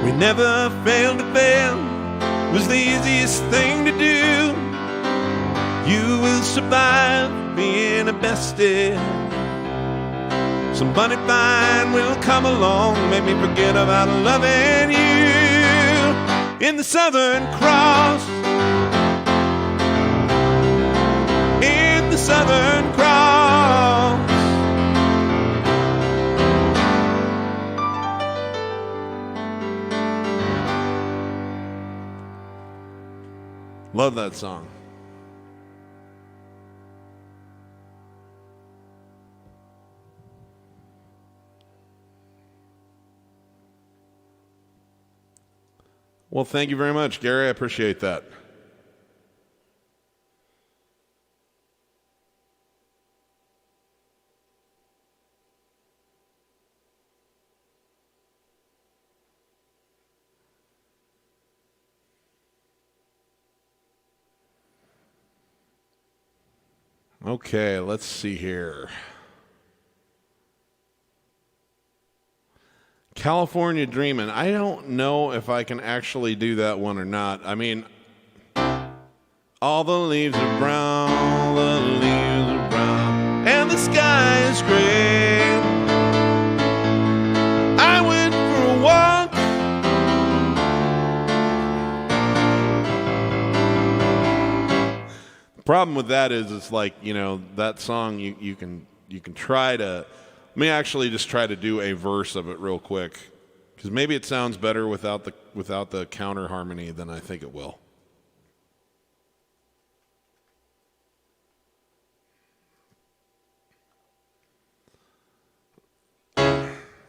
We never failed to fail. It was the easiest thing to do. You will survive being a bestie. Somebody fine will come along, make me forget about loving you. In the Southern Cross, in the Southern Cross. Love that song. Well, thank you very much, Gary. I appreciate that. Okay, let's see here. California Dreamin'. I don't know if I can actually do that one or not. I mean, all the leaves are brown, the leaves are brown, and the sky is gray. I went for a walk. The problem with that is it's like, you know, that song you can try to. Let me actually just try to do a verse of it real quick, because maybe it sounds better without the counter harmony than I think it will.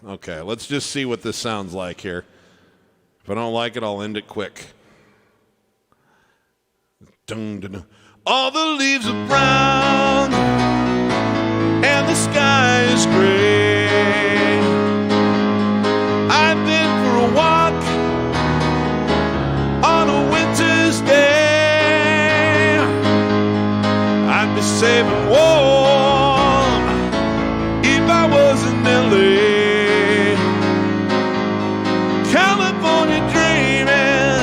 Okay, let's just see what this sounds like here. If I don't like it, I'll end it quick. Dun, dun, dun. All the leaves are brown and the sky is gray. I've been for a walk on a winter's day. I'd be safe and warm if I was in LA. California dreaming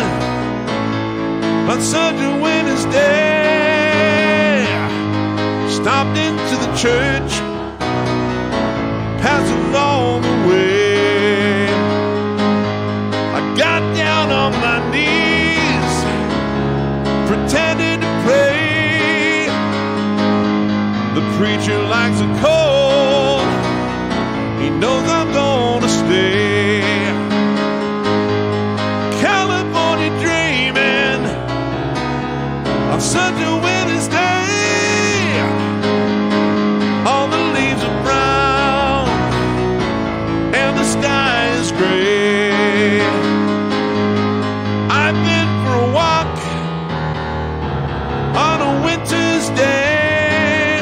on such a winter's day. Stopped into the church, passed along the way. I got down on my knees, pretended to pray. The preacher likes it cold, he knows I'm gonna stay. California dreaming on such a winter's day. All the leaves are brown and the sky is gray. I've been for a walk on a winter's day.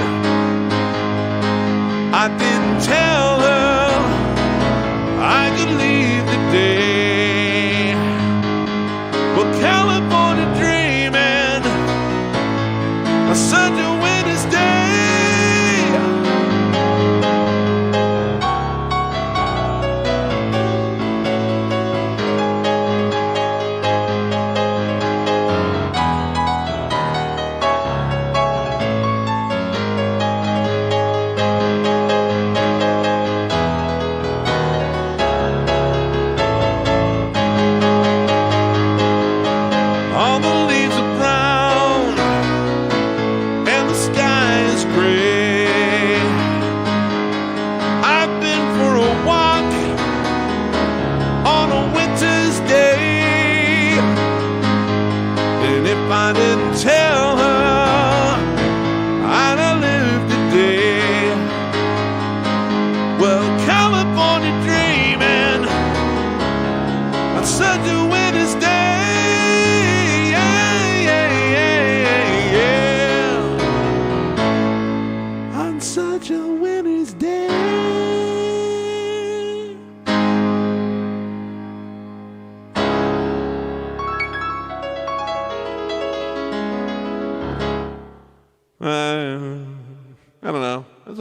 I didn't tell her I could leave today.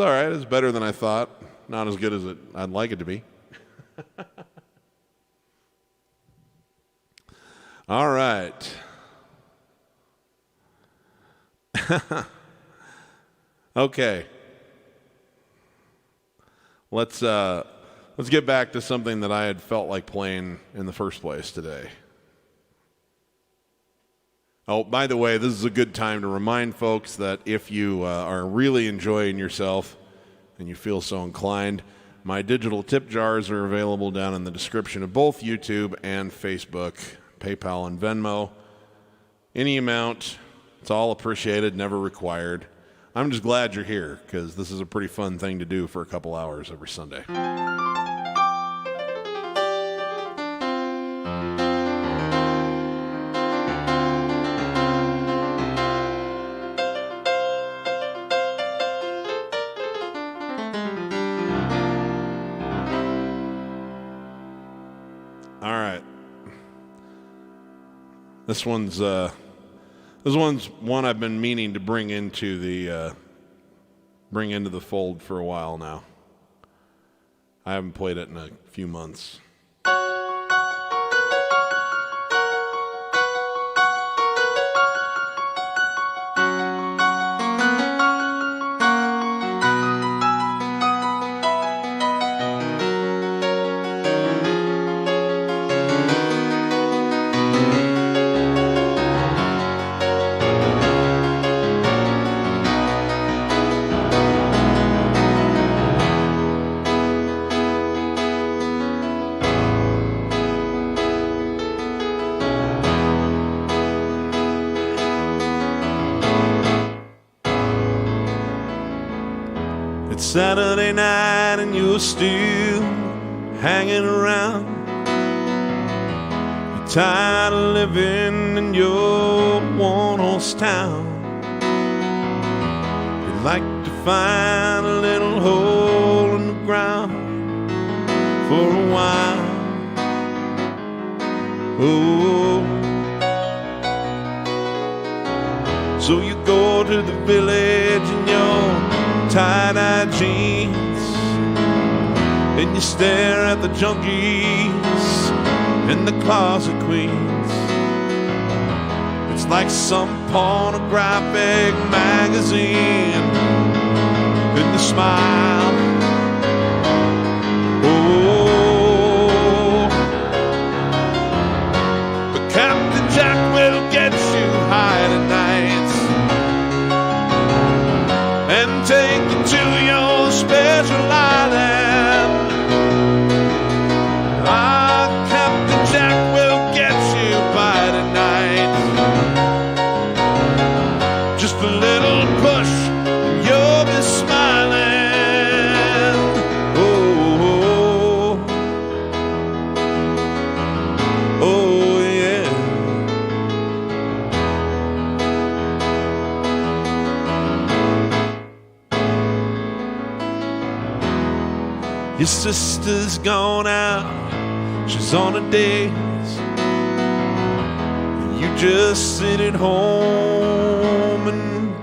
all right. It's better than I thought. Not as good as I'd like it to be. All right. Okay. Let's get back to something that I had felt like playing in the first place today. Oh, by the way, this is a good time to remind folks that if you are really enjoying yourself and you feel so inclined, my digital tip jars are available down in the description of both YouTube and Facebook, PayPal and Venmo. Any amount, it's all appreciated, never required. I'm just glad you're here because this is a pretty fun thing to do for a couple hours every Sunday. All right. This one's one I've been meaning to bring into the fold for a while now. I haven't played it in a few months. Saturday night and you're still hanging around. You're tired of living in your one-horse town. You'd like to find a little hole in the ground for a while. Oh, so you go to the village in your tie-dye jeans, and you stare at the junkies and the closet queens. It's like some pornographic magazine, and you smile. Oh, but Captain Jack will get you high tonight and take you to your special island. Ah, Captain Jack will get you by tonight. Just a little push and you'll be smiling. Oh, oh yeah. Your sister's gone out, she's on her days, and you just sit at home and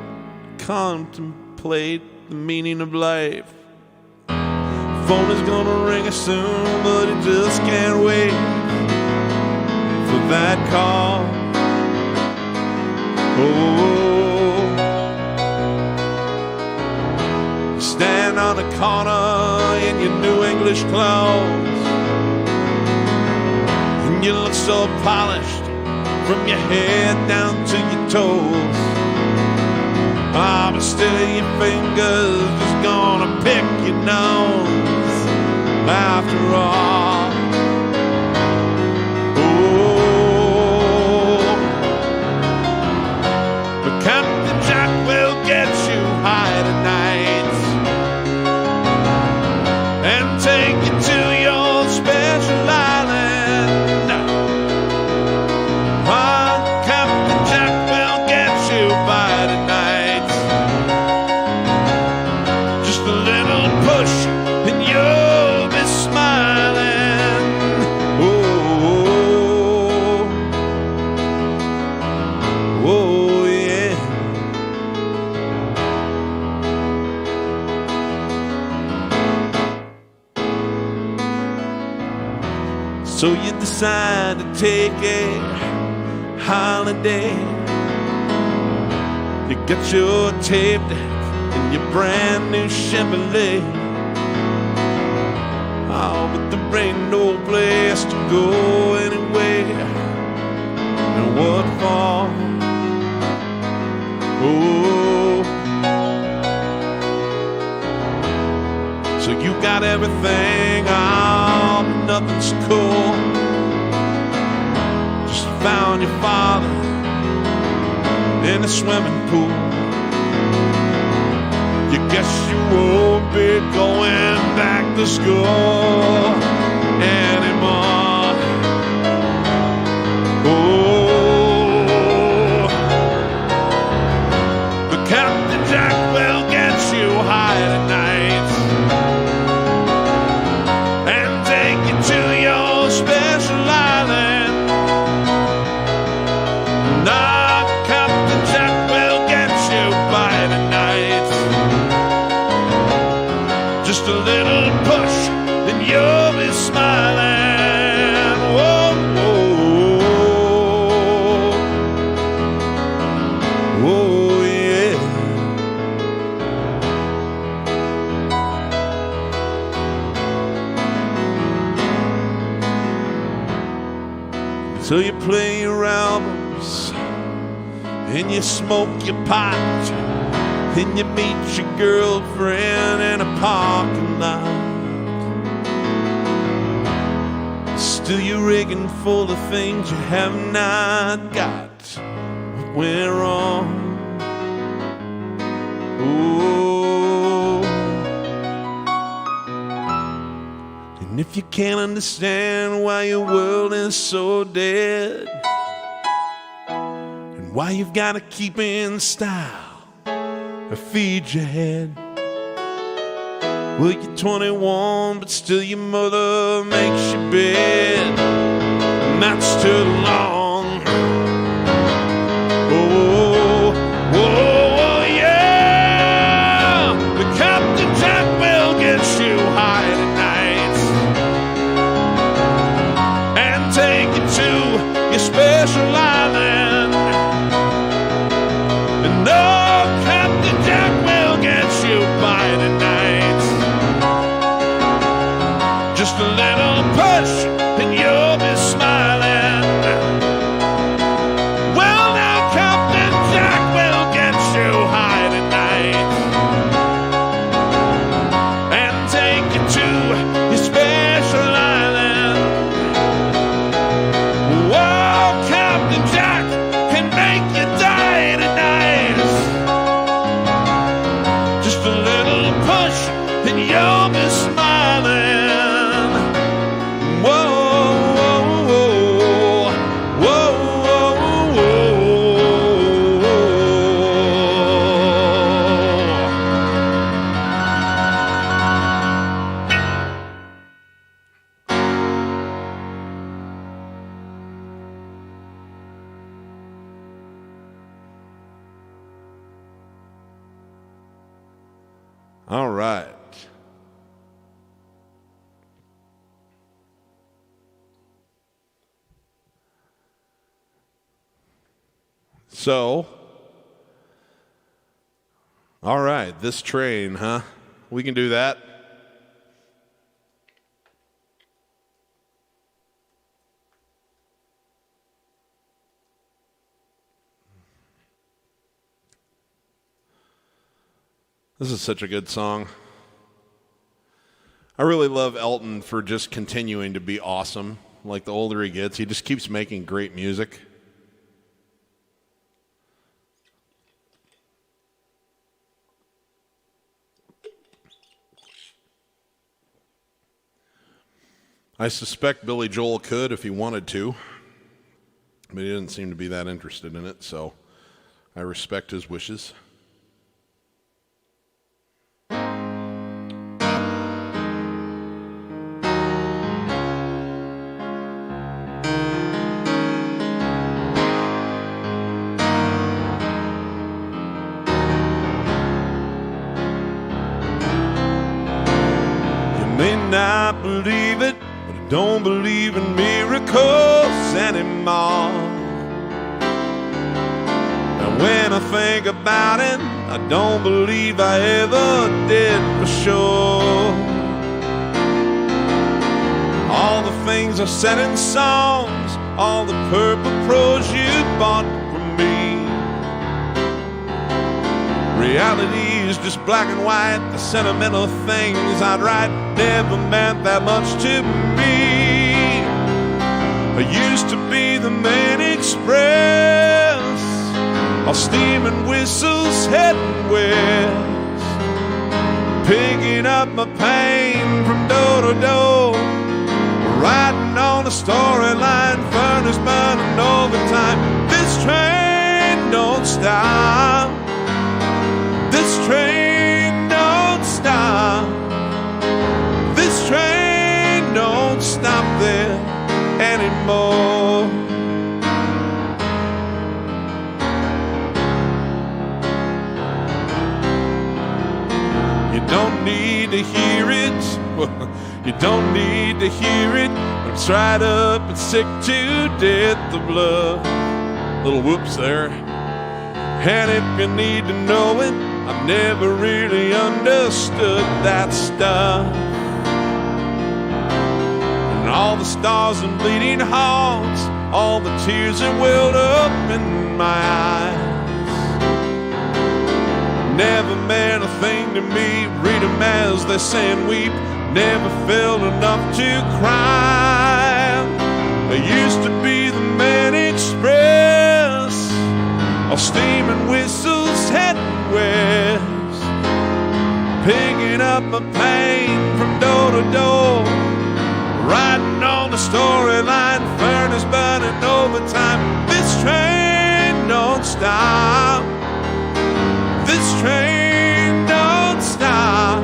contemplate the meaning of life. Phone is gonna ring soon, but it just can't wait for that call. Oh, stand on a corner in your new English clothes, and you look so polished from your head down to your toes. Ah, but still your fingers just gonna pick your nose after all. Oh, but Captain Jack will get you high tonight and take you to your special island. Ah, Captain Jack will get you by tonight. Just a little push and you'll be smiling. So you decide to take a holiday. You get your tape deck and your brand new Chevrolet. Oh, but there ain't no place to go anywhere. And what for? Oh, so you got everything, oh, but nothing's cool. Just found your father in a swimming pool. You guess you won't be going back to school anymore. Oh, the Captain Jack will get you high tonight and take you to your special island. Nah, Captain Jack will get you by tonight. Just a little push and you'll be smiling. Whoa, whoa, whoa, yeah. So you play your albums and you smoke your pot. Then you meet your girlfriend in a parking lot. Still you're rigging full of things you have not got. What went wrong? Oh, and if you can't understand why your world is so dead, and why you've got to keep in style or feed your head. Well, you're 21, but still your mother makes your bed, and that's too long. Oh, oh, oh, yeah. The Captain Jack will get you high tonight and take you to your special island. And no, Captain Jack will get you by tonight. Just a little push and you'll be smiling. Well, now Captain Jack will get you high tonight and take you to your special island. Whoa, Captain Jack can make you die tonight. Just a little push and you'll be smiling. Whoa, whoa, whoa, whoa, whoa. All right. So, all right, this train, huh? We can do that. This is such a good song. I really love Elton for just continuing to be awesome. Like the older he gets, he just keeps making great music. I suspect Billy Joel could if he wanted to, but he didn't seem to be that interested in it, so I respect his wishes. You may not believe it, but it don't believe in miracles anymore. And when I think about it, I don't believe I ever did for sure. All the things I said in songs, all the purple prose you bought from me. Reality is just black and white. The sentimental things I'd write never meant that much to me. I used to be the main express, all steam and whistles heading west, picking up my pain from door to door, riding on a storyline, furnace burning overtime. This train don't stop. This train don't stop. This train don't stop there anymore. You don't need to hear it. You don't need to hear it. But it's right up and sick to death, the blood. Little whoops there. And if you need to know it, I've never really understood that stuff. And all the stars and bleeding hearts, all the tears that welled up in my eyes, never meant a thing to me. Read them as they say and weep. Never felt enough to cry. I used to be the man express, all steam and whistles heading west, picking up my pain from door to door, riding on the storyline, furnace burning overtime. This train don't stop. This train don't stop.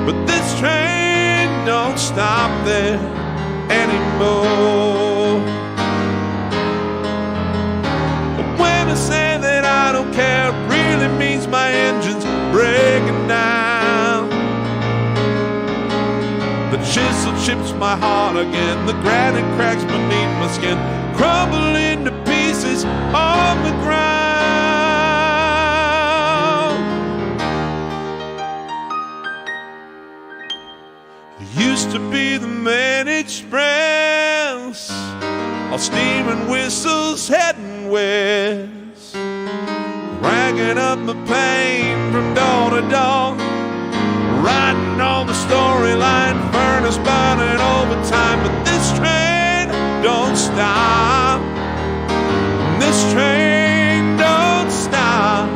But this train don't stop there anymore. But when I say that I don't care, it really means my engine's breaking down. The chisel chips my heart again, the granite cracks beneath my skin, crumble into pieces on the ground. Used to be the man express, all steam and whistles heading west, racking up my pain from door to door, riding on the storyline, furnace burning overtime. But this train don't stop. This train don't stop.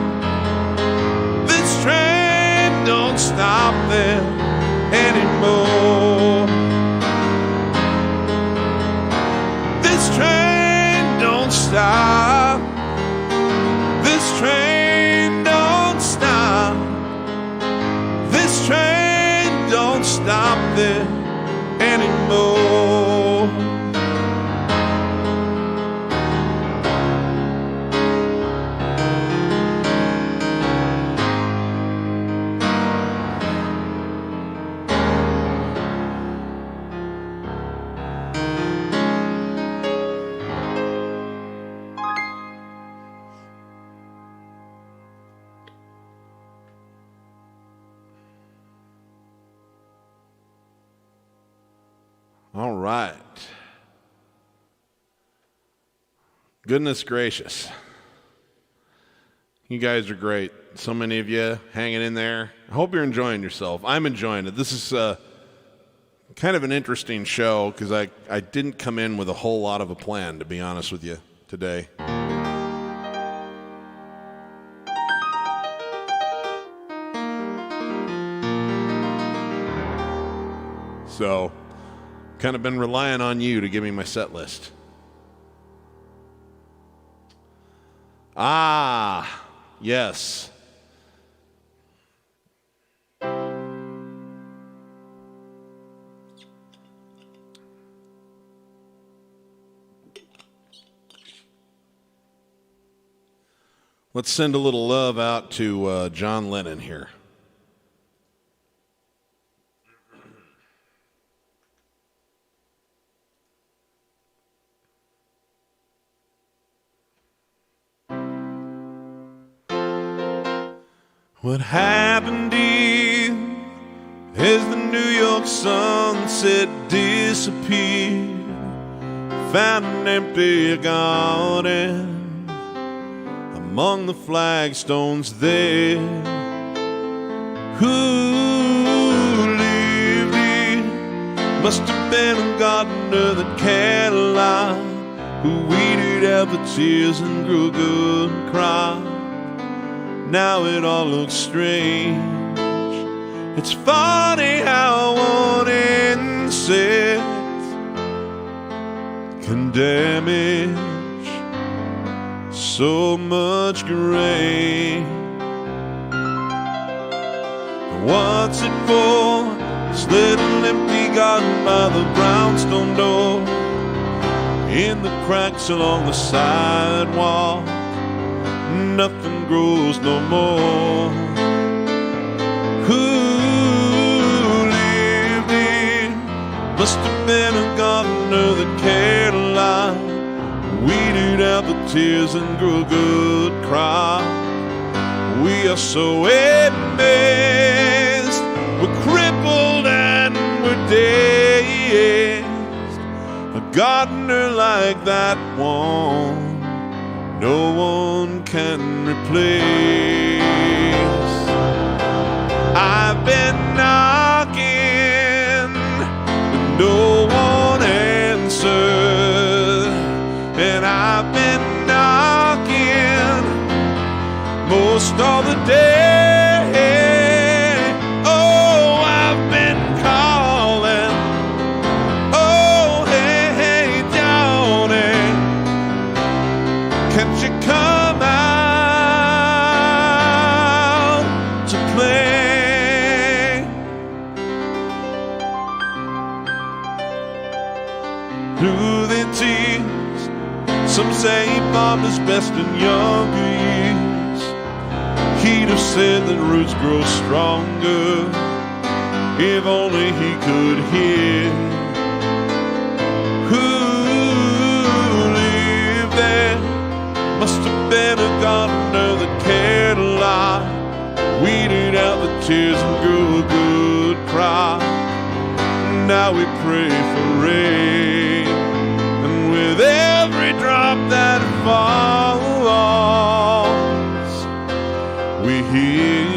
This train don't stop there anymore. This train don't stop. This train don't stop. This train don't stop there anymore. All right. Goodness gracious. You guys are great. So many of you hanging in there. I hope you're enjoying yourself. I'm enjoying it. This is kind of an interesting show because I didn't come in with a whole lot of a plan, to be honest with you, today. So, kind of been relying on you to give me my set list. Ah, yes. Let's send a little love out to John Lennon here. What happened here as the New York sunset disappeared? Found an empty garden among the flagstones there. Who lived here? Must have been a gardener that cared a lot, who weeded out the tears and grew a good crop. Now it all looks strange. It's funny how one insect can damage so much grain. What's it for? This little empty garden by the brownstone door, in the cracks along the sidewalk, nothing grows no more. Who lived here? Must have been a gardener that cared a lot, weeded out the tears and grew a good crop. We are so amazed, we're crippled and we're dazed. A gardener like that one, no one can replace. I've been knocking, but no one answered. And I've been knocking most of the day. Oh, I've been calling. Oh, hey, hey, Johnny, can't you come out to play? Through the tears, some say Bob is best in younger years. He'd have said that roots grow stronger if only he could hear. Who lived there? Must have been a gardener that cared a lot, weeded out the tears and grew a good crop. Now we pray for rain, and with every drop that falls, we hear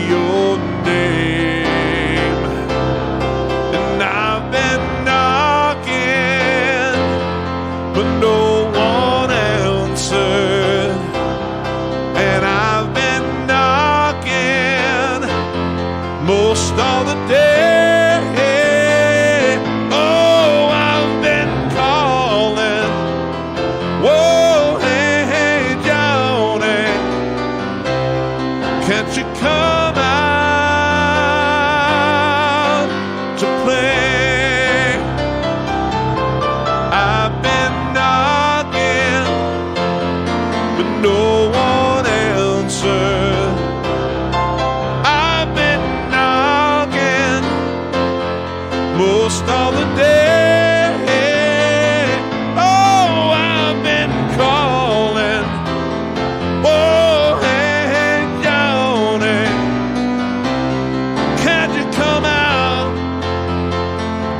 your name. And I've been knocking, but no one answered. And I've been knocking most of the day. Oh, I've been calling. Whoa, hey, hey, Johnny, can't you come out to play? I've been knocking, but no one answered. I've been knocking most of the day. Oh, I've been calling. Oh, hey, hey, Johnny, can't you come out?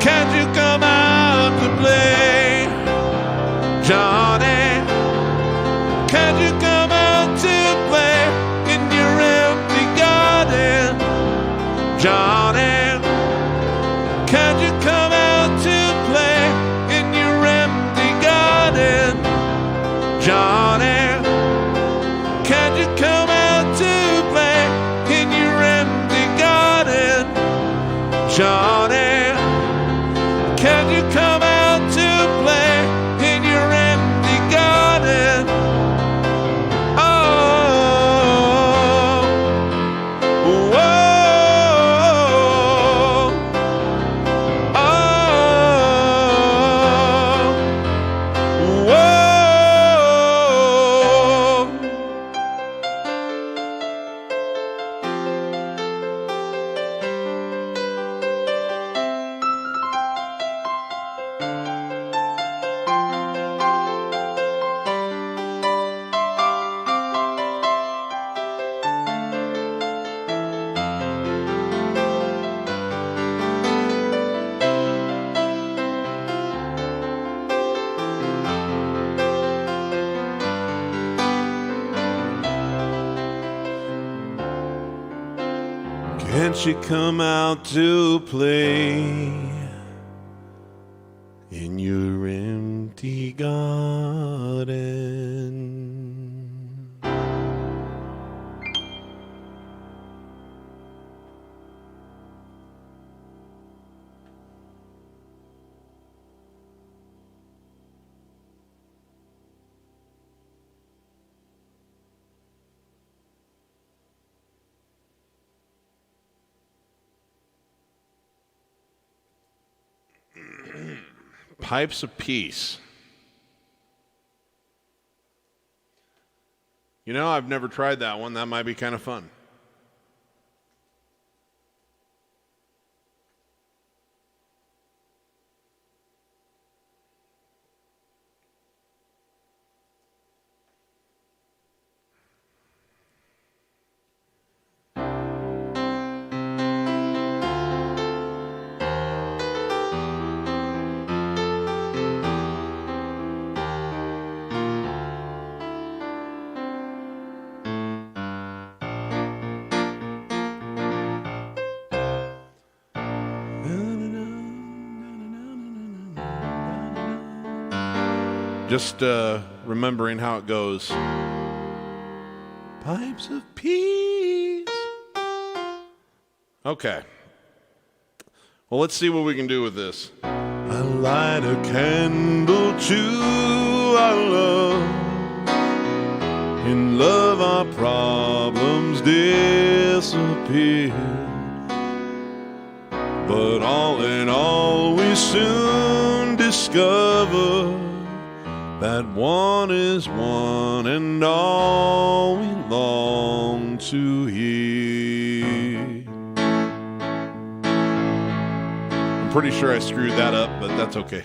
Can't you come out to play? Johnny, can't you come out to play in your empty garden? Johnny, can't you come out to play in your empty garden? Johnny, can't you come out to play in your empty garden? Johnny, can't you come out to play in your empty garden? Oh, whoa, oh, whoa. and she come out to play in your empty garden. Pipes of Peace. You know, I've never tried that one. That might be kind of fun. Just remembering how it goes. Pipes of peace. Okay. Well, let's see what we can do with this. I light a candle to our love. In love our problems disappear. But all in all we soon discover that one is one and all we long to hear. I'm pretty sure I screwed that up, but that's okay.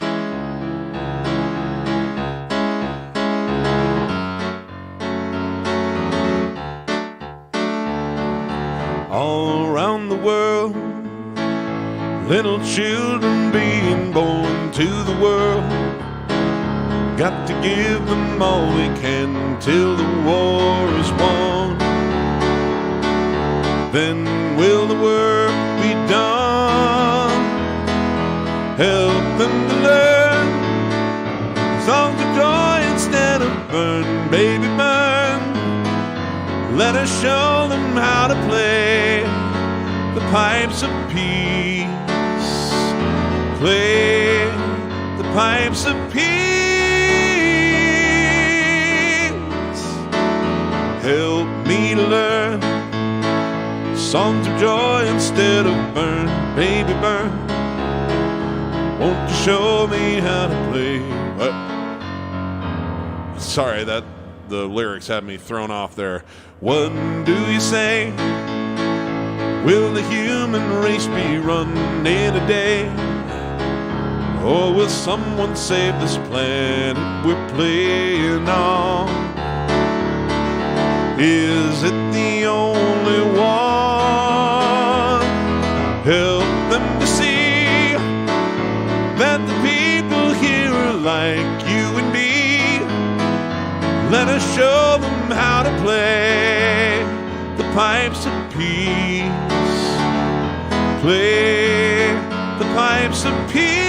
All around the world, little children being born to the world. Got to give them all we can till the war is won. Then will the work be done? Help them to learn songs of joy instead of burn, baby, burn. Let us show them how to play the pipes of peace. Play the pipes of peace. Help me learn songs of joy instead of burn, baby, burn. Won't you show me how to play? What? Sorry, the lyrics had me thrown off there. What do you say? Will the human race be run in a day? Or will someone save this planet we're playing on? Is it the only one? Help them to see that the people here are like you and me. Let us show them how to play the pipes of peace. Play the pipes of peace.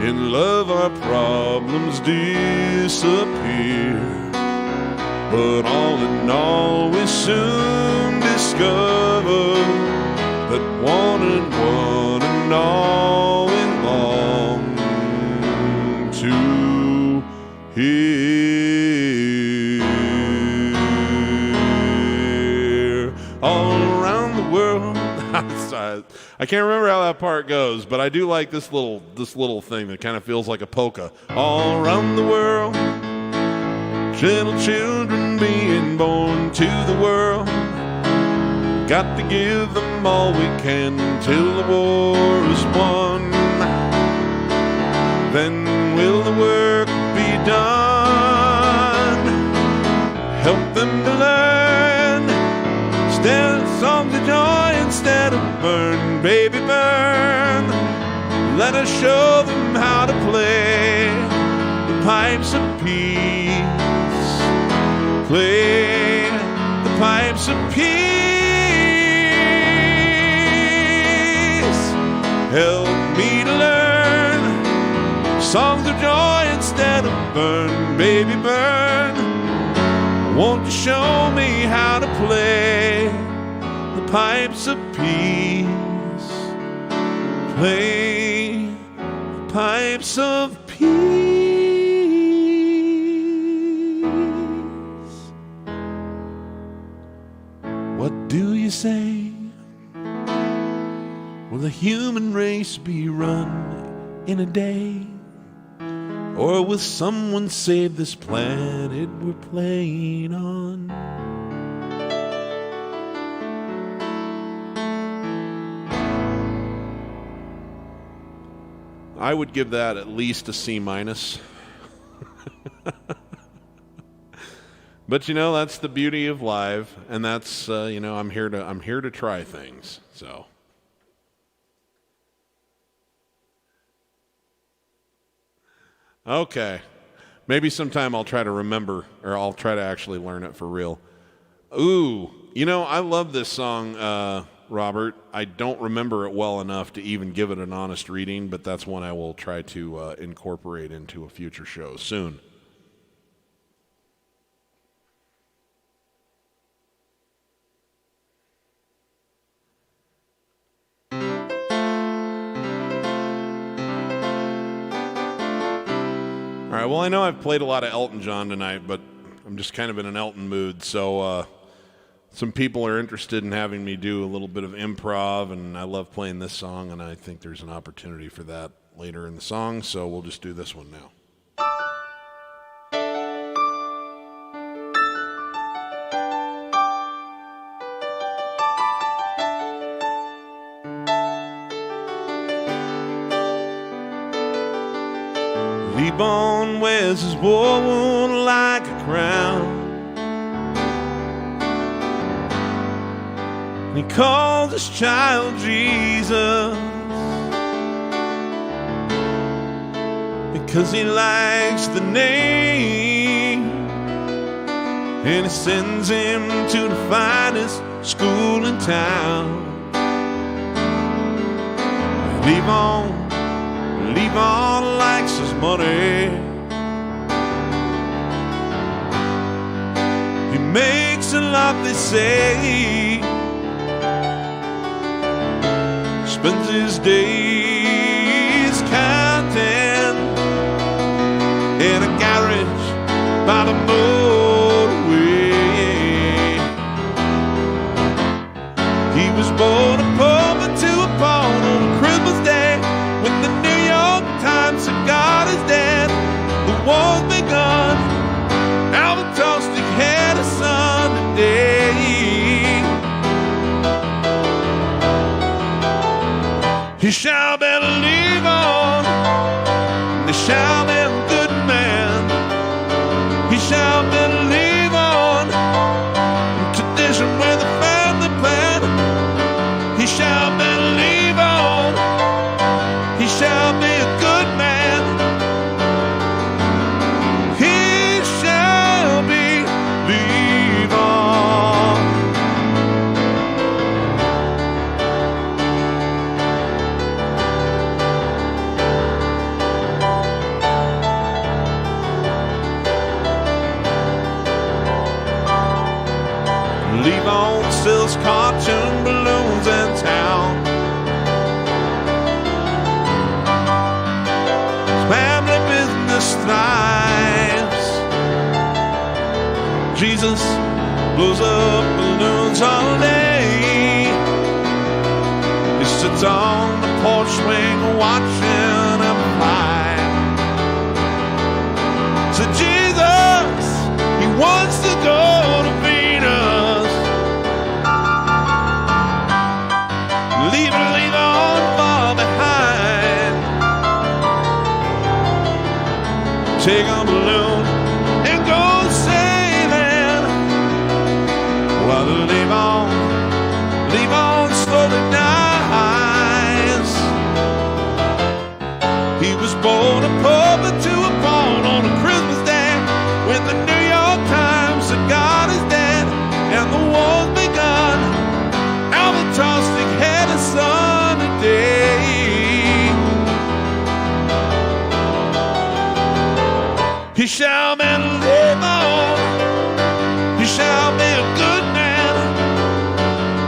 In love our problems disappear. But all in all we soon discover that one and all we long to hear. All around the world. I can't remember how that part goes, but I do like this little thing that kind of feels like a polka. All around the world, little children being born to the world. Got to give them all we can till the war is won. Then will the work be done? Help them to learn. Stand songs of joy instead of burn, baby, burn. Let us show them how to play the pipes of peace. Play the pipes of peace. Help me to learn songs of joy instead of burn, baby, burn. Won't you show me how to play the pipes of peace? Play the pipes of peace. What do you say? Will the human race be run in a day? Or will someone save this planet we're playing on? I would give that at least a C-. But you know, that's the beauty of live, and that's you know, I'm here to try things. So okay. Maybe sometime I'll try to remember, or I'll try to actually learn it for real. Ooh, you know, I love this song, Robert. I don't remember it well enough to even give it an honest reading, but that's one I will try to incorporate into a future show soon. All right, well, I know I've played a lot of Elton John tonight, but I'm just kind of in an Elton mood, so some people are interested in having me do a little bit of improv, and I love playing this song, and I think there's an opportunity for that later in the song, so we'll just do this one now. Lee-Bone wears his war wound like a crown. And he calls his child Jesus because he likes the name. And he sends him to the finest school in town. Lee-Bone likes his money. He makes a lot, they say. Spends his days counting in a garage by the motorway. He was born a poor to a pawn on Christmas Day when the New York Times said God is dead. The war's begun. Alvin Tostick had a son today. He shall believe on, he shall be a good man. He shall believe on tradition with a family plan. He shall believe on, he shall be a good man. He shall believe on. Lee-Bone sells cartoon balloons in town. His family business thrives. Jesus blows up balloons all day. He sits on the porch swing watching them fly. So Jesus, he wants to go to Venus. Leave on far behind. Take a balloon and go sailing. Gonna pull me to a pawn on a Christmas day when the New York Times said God is dead and the war's begun. Albatross-stick headed sun today. He shall be live on. He shall be a good man.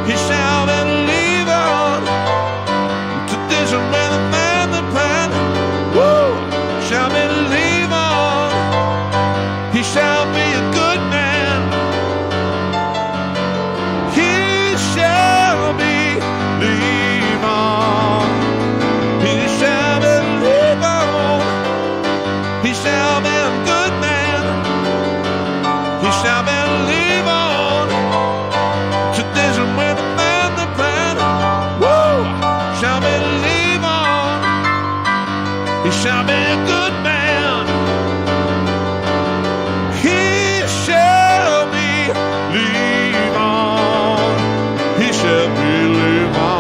He shall be live on. Tradition with a family plan. Woo! Shall be live on. He shall be a good man. He shall be live on. He shall be live on. He shall be a good man. He shall be live on. Tradition with a family plan. Woo! Shall be live on. He shall be a good man. He shall be live on. He shall be live on.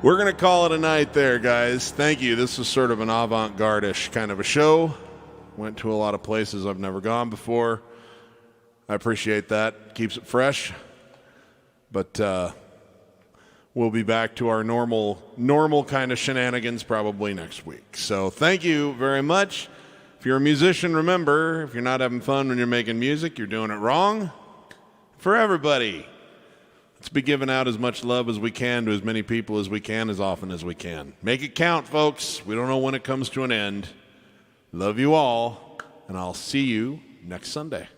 We're going to call it a night there, guys. Thank you. This was sort of an avant-garde-ish kind of a show. Went to a lot of places I've never gone before. I appreciate that. Keeps it fresh. But we'll be back to our normal kind of shenanigans probably next week. So thank you very much. If you're a musician, remember, if you're not having fun when you're making music, you're doing it wrong. For everybody, let's be giving out as much love as we can to as many people as we can, as often as we can. Make it count, folks. We don't know when it comes to an end. Love you all, and I'll see you next Sunday.